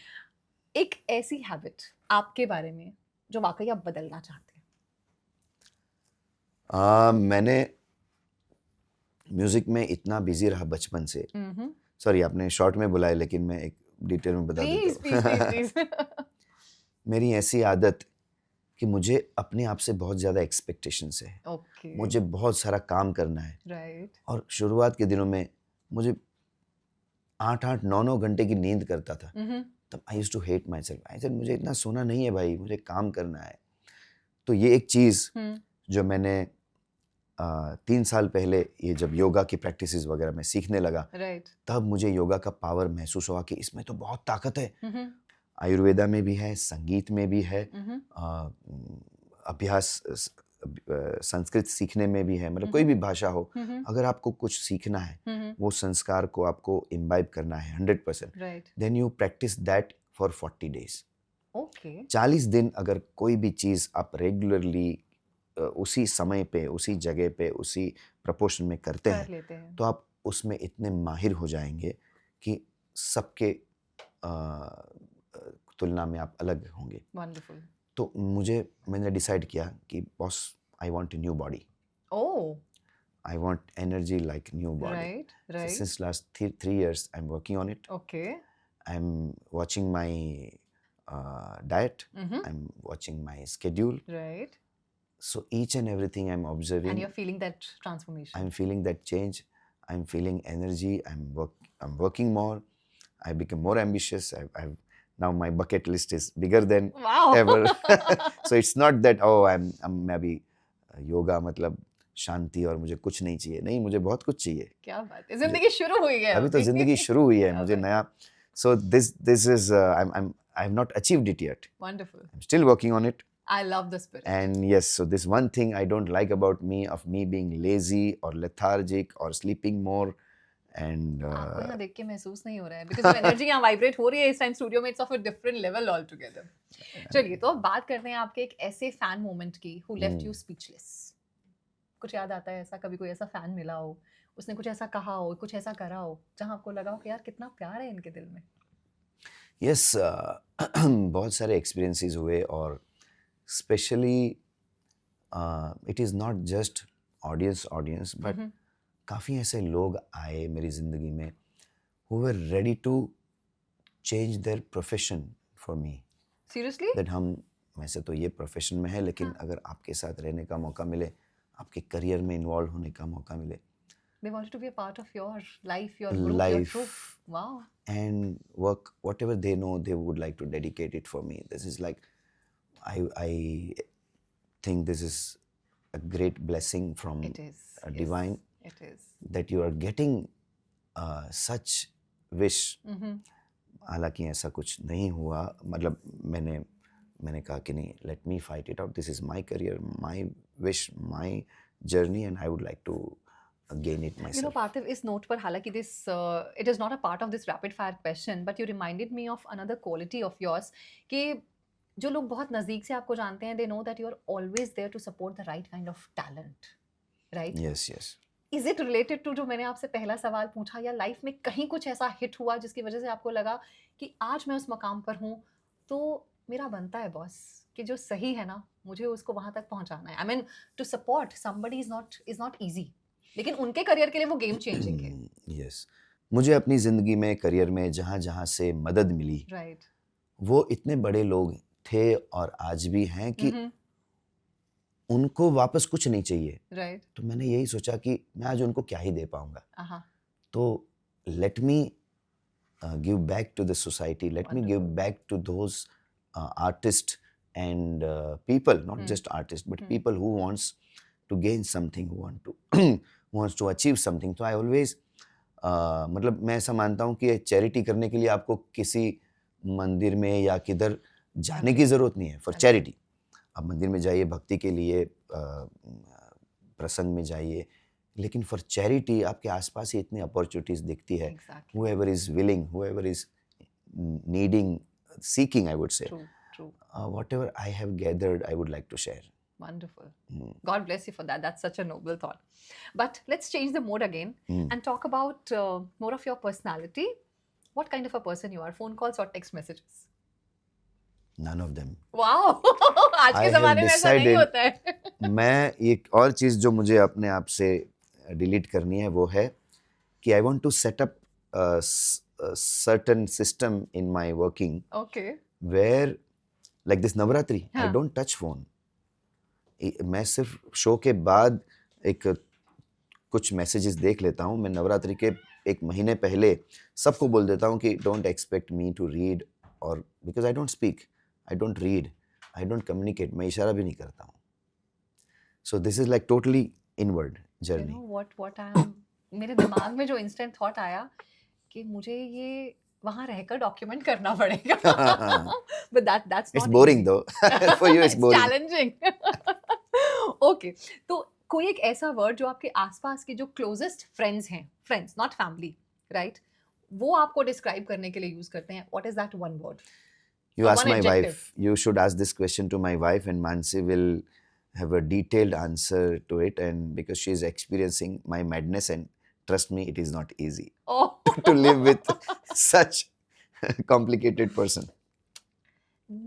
Speaker 1: एक ऐसी हैबिट आपके बारे में जो वाकई आप बदलना चाहते
Speaker 2: मैंने म्यूजिक में इतना बिजी रहा बचपन से,
Speaker 1: हैं?
Speaker 2: सॉरी आपने शॉर्ट में बुलाया लेकिन मैं एक डिटेल में बता
Speaker 1: प्लीज
Speaker 2: देता
Speaker 1: प्लीज
Speaker 2: हूँ।
Speaker 1: Please please.
Speaker 2: मेरी ऐसी आदत कि मुझे अपने आप से बहुत ज़्यादा एक्सपेक्टेशंस है,
Speaker 1: ओके,
Speaker 2: मुझे बहुत सारा काम करना है।
Speaker 1: राइट।
Speaker 2: और शुरुआत के दिनों में मुझे 8-8 9-9 घंटे की नींद करता था, तब I used to hate myself. I said मुझे इतना सोना नहीं है भाई, मुझे काम करना है। तो ये एक चीज़ जो मैंने 3 साल पहले ये जब योगा की प्रैक्टिसेस वगैरह मैं सीखने लगा,
Speaker 1: राइट।
Speaker 2: तब मुझे योगा का पावर महसूस हुआ कि इसमें तो बहुत ताकत है। आयुर्वेदा में भी है, संगीत में भी है, अभ्यास संस्कृत सीखने में भी है, मतलब कोई भी भाषा हो, अगर आपको कुछ सीखना है, वो संस्कार को आपको इम्बाइब करना है 100%,
Speaker 1: right.
Speaker 2: Then you practice that for 40 days।
Speaker 1: Okay.
Speaker 2: 40 दिन अगर कोई भी चीज़ आप रेगुलरली उसी समय पे, उसी जगह पे, उसी प्रपोर्शन में करते
Speaker 1: कर
Speaker 2: हैं,
Speaker 1: लेते हैं।
Speaker 2: तो आप उसमें इतने माहिर हो जाएंगे कि सबके तुलना में आप अलग होंगे।
Speaker 1: वंडरफुल।
Speaker 2: तो मैंने डिसाइड किया कि boss, I want a new body,
Speaker 1: oh,
Speaker 2: I want energy like new body.
Speaker 1: Right right.
Speaker 2: Since last 3 years I am working on it.
Speaker 1: Okay.
Speaker 2: I am watching my diet, I'm watching my schedule.
Speaker 1: राइट।
Speaker 2: So each and everything I'm
Speaker 1: and
Speaker 2: observing,
Speaker 1: you are feeling that transformation.
Speaker 2: I'm feeling that change. I'm feeling energy. I'm working more. I become more ambitious. I've now my bucket list is bigger than
Speaker 1: wow.
Speaker 2: ever. So it's not that I'm maybe yoga मतलब शांति और मुझे कुछ नहीं चाहिए, नहीं मुझे बहुत कुछ चाहिए।
Speaker 1: क्या बात है, जिंदगी शुरू हुई है
Speaker 2: अभी तो जिंदगी शुरू हुई है,
Speaker 1: क्या
Speaker 2: मुझे
Speaker 1: बात।
Speaker 2: नया। So this is I have not achieved it yet.
Speaker 1: Wonderful.
Speaker 2: I'm still working on it.
Speaker 1: I love the spirit.
Speaker 2: And yes, so this one thing I don't like about me, of me being lazy or lethargic or sleeping more, and
Speaker 1: आपको यहाँ देख के महसूस नहीं हो रहा है, because energy यहाँ वाइब्रेट हो रही है इस टाइम स्टूडियो में, it's of a different level all together. चलिए, तो अब बात करते हैं आपके एक ऐसे फैन मोमेंट की हु लेफ्ट यू स्पीचलेस। कुछ याद आता है ऐसा, कभी कोई ऐसा फैन मिला हो, उसने कुछ ऐसा कहा हो, कुछ ऐसा करा हो, जहाँ आपको लगा हो कि यार कितना प्यार है इनके दिल में?
Speaker 2: yes, बहुत सारे experiences हुए, और especially it is not just audience, but काफ़ी ऐसे लोग आए मेरी ज़िंदगी में who were ready to change their profession for me.
Speaker 1: Seriously?
Speaker 2: That हम वैसे तो ये प्रोफेशन में है, लेकिन अगर आपके साथ रहने का मौका मिले, आपके करियर में इन्वॉल्व होने का मौका मिले,
Speaker 1: They wanted to be a part of your life, your group, your
Speaker 2: life,
Speaker 1: troop. Wow.
Speaker 2: and work whatever they know, they would like to dedicate it for me. This is like, I think this is a great blessing from
Speaker 1: It is.
Speaker 2: a
Speaker 1: Yes,
Speaker 2: divine,
Speaker 1: it is.
Speaker 2: that you are getting such wish. हालांकि ऐसा कुछ नहीं हुआ, मतलब मैंने कहा कि नहीं, let me fight it out. This is my career, my wish, my journey, and I would like to gain it
Speaker 1: You know,
Speaker 2: myself.
Speaker 1: Parthiv, इस नोट पर हालांकि this it is not a part of this rapid fire question, but you reminded me of another quality of yours कि जो लोग बहुत नज़दीक से आपको जानते हैं, they know that you are always there to support the right kind of talent, right?
Speaker 2: Yes, yes.
Speaker 1: Is it related to जो मैंने आपसे पहला सवाल पूछा, या लाइफ में कहीं कुछ ऐसा हिट हुआ जिसकी वजह से आपको लगा कि आज मैं उस मकाम पर हूँ तो मेरा बनता है बॉस कि जो सही है ना, मुझे उसको वहाँ तक पहुँचाना है। I mean to support somebody is not easy, लेकिन उनके करियर के लिए वो गेम चेंजिंग है।
Speaker 2: Yes. मुझे अपनी ज़िंदगी में, करियर में जहाँ जहाँ से मदद मिली,
Speaker 1: राइट।
Speaker 2: वो इतने बड़े लोग थे और आज भी हैं कि उनको वापस कुछ नहीं चाहिए।
Speaker 1: राइट।
Speaker 2: तो मैंने यही सोचा कि मैं आज उनको क्या ही दे पाऊंगा,
Speaker 1: आहा,
Speaker 2: तो let me give back to the society, let me give back to those artist and people, not just artists, but people who wants to gain something, who wants to achieve something. तो I always मतलब मैं ऐसा मानता हूँ कि charity करने के लिए आपको किसी मंदिर में या किधर जाने की ज़रूरत नहीं है फॉर चैरिटी. आप मंदिर में जाइए भक्ति के लिए, प्रसंग में जाइए, लेकिन फॉर चैरिटी आपके आसपास ही इतनी अपॉर्चुनिटीज दिखती है.
Speaker 1: Exactly.
Speaker 2: whoever is willing, whoever is needing, seeking, I would say,
Speaker 1: True, true.
Speaker 2: whatever I have gathered, I would like to share.
Speaker 1: Wonderful. God bless you for that. That's such a noble thought. But let's change the mode again and talk about more of your personality. What kind of a person you are? Phone calls or text messages?
Speaker 2: None of them.
Speaker 1: Wow. आज के
Speaker 2: I have
Speaker 1: ज़माने में ऐसा नहीं
Speaker 2: decided-
Speaker 1: होता है.
Speaker 2: मैं एक और चीज़ जो मुझे अपने आप से डिलीट करनी है वो है कि I want to set up a certain system in my working
Speaker 1: Okay.
Speaker 2: where, like this Navratri, I
Speaker 1: हाँ.
Speaker 2: don't touch phone. मैं सिर्फ शो के बाद एक कुछ मैसेजेस देख लेता हूँ. मैं नवरात्रि के एक महीने पहले सबको बोल देता हूँ कि don't expect me to read, और because I don't speak, I don't read, I don't communicate. मैं इशारा भी नहीं करता हूँ. So this is like totally inward
Speaker 1: You
Speaker 2: journey.
Speaker 1: know what I am. मेरे दिमाग में जो instant thought आया कि मुझे ये वहाँ रहकर डॉक्यूमेंट करना पड़ेगा. But that's
Speaker 2: it's
Speaker 1: not
Speaker 2: boring
Speaker 1: easy.
Speaker 2: दो. For you it's boring.
Speaker 1: Challenging. Okay, तो कोई एक ऐसा वर्ड जो आपके आसपास के जो क्लोजेस्ट फ्रेंड्स हैं, फ्रेंड्स नॉट फैमिली, राइट, वो आपको डिस्क्राइब करने के लिए यूज करते हैं. What is that one word?
Speaker 2: You ask
Speaker 1: one
Speaker 2: my
Speaker 1: adjective.
Speaker 2: wife. You should ask this question to my wife, and Mansi will have a detailed answer to it. And because she is experiencing my madness, and trust me, it is not easy
Speaker 1: Oh.
Speaker 2: to live with such complicated person.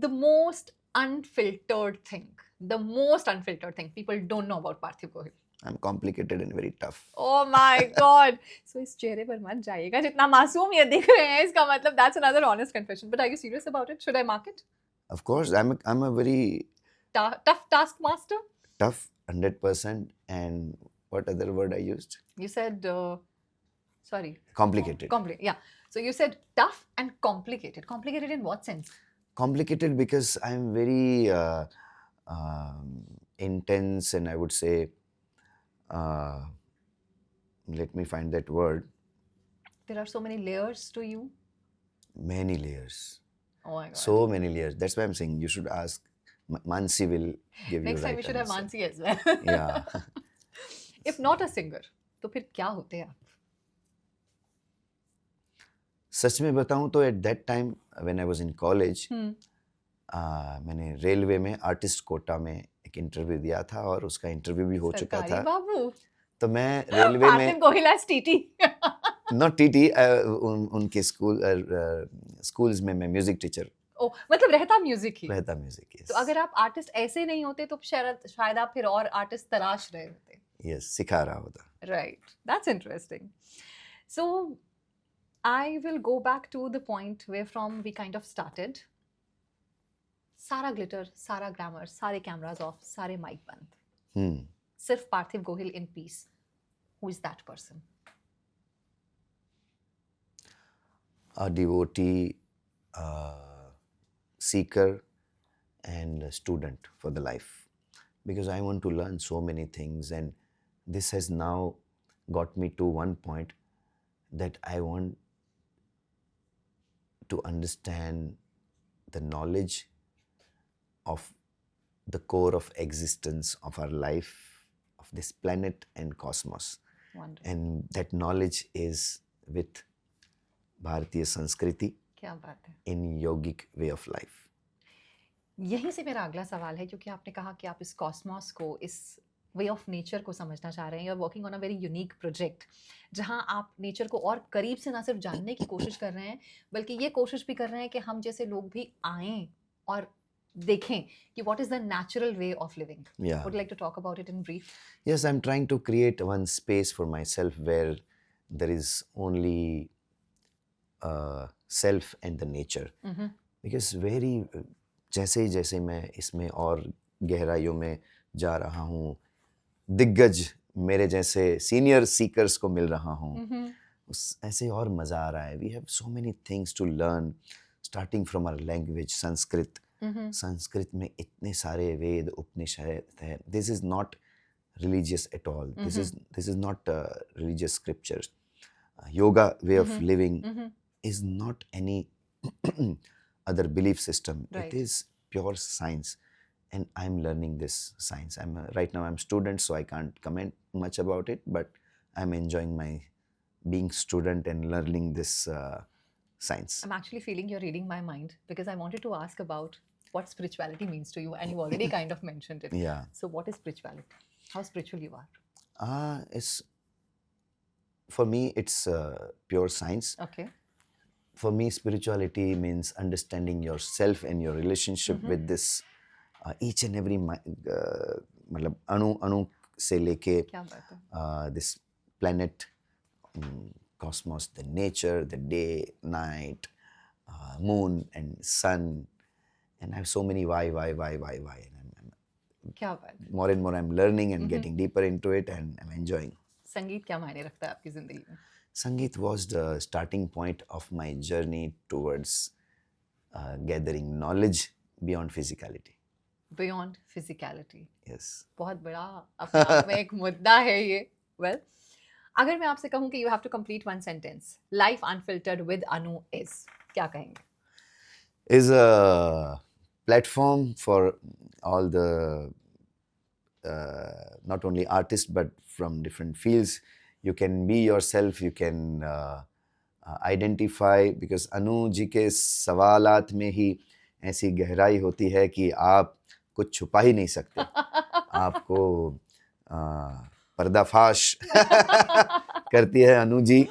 Speaker 1: The most unfiltered thing people don't know about Parthiv Gohil.
Speaker 2: I'm complicated and very tough.
Speaker 1: Oh my God. So इस चेहरे पर मत जाइएगा. जितना मासूम ये दिख रहे हैं, इसका मतलब that's another honest confession. But are you serious about it? Should I mark it?
Speaker 2: Of course, I'm a very
Speaker 1: Tough taskmaster?
Speaker 2: tough 100%. And what other word I used?
Speaker 1: You said, sorry.
Speaker 2: Complicated.
Speaker 1: Yeah. So you said tough and complicated. Complicated in what sense?
Speaker 2: Complicated because I'm very intense, and I would say, let me find that word.
Speaker 1: There are so many layers to you.
Speaker 2: Many layers.
Speaker 1: Oh my God.
Speaker 2: So many layers. That's why I'm saying you should ask. Mansi will give
Speaker 1: Next
Speaker 2: you
Speaker 1: time
Speaker 2: right
Speaker 1: we should have
Speaker 2: answer.
Speaker 1: Mansi as well.
Speaker 2: Yeah.
Speaker 1: If not a singer, तो फिर क्या होते हैं आप?
Speaker 2: सच में बताऊं तो at that time when I was in college, मैंने रेलवे में आर्टिस्ट कोटा में एक इंटरव्यू दिया था, और उसका इंटरव्यू भी हो चुका
Speaker 1: सरकारी
Speaker 2: था.
Speaker 1: बाबू.
Speaker 2: तो मैं रेलवे में
Speaker 1: Parthiv Gohil as TT.
Speaker 2: Not TT, उनके स्कूल्स में मैं म्यूजिक टीचर
Speaker 1: ओ, मतलब रहता म्यूजिक ही.
Speaker 2: रहता. म्यूजिक.
Speaker 1: तो अगर आप आर्टिस्ट ऐसे नहीं होते तो शायद आप फिर और आर्टिस्ट तराश रहे होते.
Speaker 2: यस, सिखा रहा होता.
Speaker 1: Right. That's interesting. So I will go back to the point where from we kind of started. सारा glitter, सारा glamour, सारे cameras off, सारे mic बंद. सिर्फ पार्थिव Gohil in peace. Who is that person?
Speaker 2: A devotee, seeker, and a student for the life. Because I want to learn so many things, and this has now got me to one point that I want to understand the knowledge of the core of existence of our life, of this planet and cosmos.
Speaker 1: Wonderful.
Speaker 2: And that knowledge is with Bharatiya Sanskriti
Speaker 1: क्या बात है.
Speaker 2: in yogic way of life.
Speaker 1: यहीं से मेरा अगला सवाल है, क्योंकि आपने कहा कि आप इस कॉस्मॉस को, इस वे ऑफ नेचर को समझना चाह रहे हैं. You are working on a very unique project जहां आप नेचर को और करीब से ना सिर्फ जानने की कोशिश कर रहे हैं, बल्कि ये कोशिश भी कर रहे हैं कि हम जैसे लोग भी आएं और देखें कि what is the natural way of living.
Speaker 2: Yeah.
Speaker 1: Would like to talk about it in brief?
Speaker 2: Yes, I'm trying to create one space for myself where there is only self and the nature. Because जैसे मैं इसमें और गहराइयों में जा रहा हूँ, दिग्गज मेरे जैसे सीनियर सीकर्स को मिल रहा हूँ, ऐसे और मज़ा आ रहा है. We have so many things to learn, starting from our language Sanskrit. Sanskrit में इतने सारे वेद उपनिषद है. This is not religious at all. This is not religious scriptures. Yoga way of living is not any other belief system.
Speaker 1: Right.
Speaker 2: It is pure science, and I'm learning this science. Right now I'm student, so I can't comment much about it, but I'm enjoying my being student and learning this science.
Speaker 1: I'm actually feeling you're reading my mind because I wanted to ask about what spirituality means to you, and you already kind of mentioned it.
Speaker 2: Yeah.
Speaker 1: So what is spirituality? How spiritual you are?
Speaker 2: It's for me, it's pure science.
Speaker 1: Okay.
Speaker 2: For me, spirituality means understanding yourself and your relationship with this each and every मतलब अणु से लेके
Speaker 1: क्या बात है?
Speaker 2: this planet, cosmos, the nature, the day, night, moon and sun, and I have so many why. And
Speaker 1: क्या बात है?
Speaker 2: more and more I'm learning and getting deeper into it, and I'm enjoying.
Speaker 1: संगीत क्या मायने रखता है आपकी जिंदगी में?
Speaker 2: Sangeet was the starting point of my journey towards gathering knowledge beyond physicality.
Speaker 1: Beyond physicality.
Speaker 2: Yes.
Speaker 1: बहुत बड़ा अपने आप में एक मुद्दा है ये. Well, अगर मैं आपसे कहूँ कि you have to complete one sentence, life unfiltered with Anu is, क्या कहेंगे?
Speaker 2: Is a platform for all the not only artists but from different fields. You can be yourself, you can identify, because Anu ji के सवालात में ही ऐसी गहराई होती है कि आप कुछ छुपा ही नहीं सकते. आपको पर्दाफाश करती है अनु जी.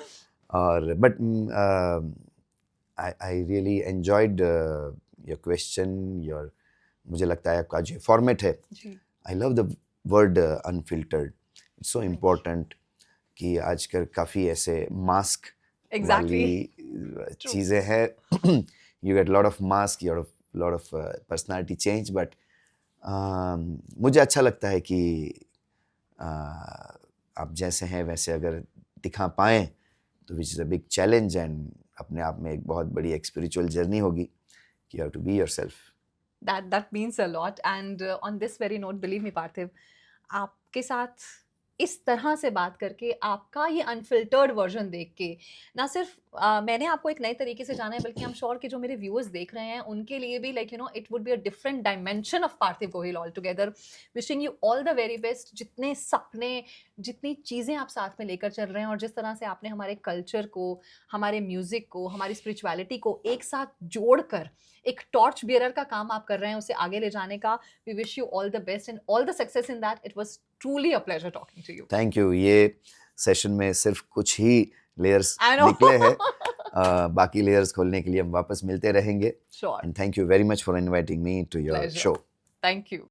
Speaker 2: और but I really enjoyed your question, मुझे लगता है आपका जो फॉर्मेट है, I love the word unfiltered. It's so important कि आजकल काफ़ी ऐसे मास्क वाली चीज़ें हैं. You get a lot of mask, you get a lot of personality change, but मुझे अच्छा लगता है कि आप जैसे हैं वैसे अगर दिखा पाएँ तो which is a big challenge, and अपने आप में एक बहुत बड़ी एक spiritual journey होगी. You have to be yourself.
Speaker 1: That means a lot, and on this very note, believe me पार्थिव, आपके साथ इस तरह से बात करके, आपका ये अनफिल्टर्ड वर्जन देख के, ना सिर्फ मैंने आपको एक नए तरीके से जाना है, बल्कि I'm sure कि जो मेरे व्यूअर्स देख रहे हैं उनके लिए भी like you know it would be a different dimension of Parthiv Gohil altogether. Wishing you all the very best. जितने सपने, जितनी चीज़ें आप साथ में लेकर चल रहे हैं, और जिस तरह से आपने हमारे कल्चर को, हमारे म्यूज़िक को, हमारी स्पिरिचुअलिटी को एक साथ जोड़कर एक टॉर्च बियरर का काम आप कर रहे हैं उसे आगे ले जाने का. We wish you all the best and all the success in that. It was truly a pleasure talking to you.
Speaker 2: Thank you. ये सेशन में सिर्फ कुछ ही लेयर्स निकले हैं. बाकी लेयर्स खोलने के लिए हम वापस मिलते रहेंगे.
Speaker 1: Sure.
Speaker 2: And thank you very much for inviting me to your
Speaker 1: Pleasure.
Speaker 2: show.
Speaker 1: Thank you.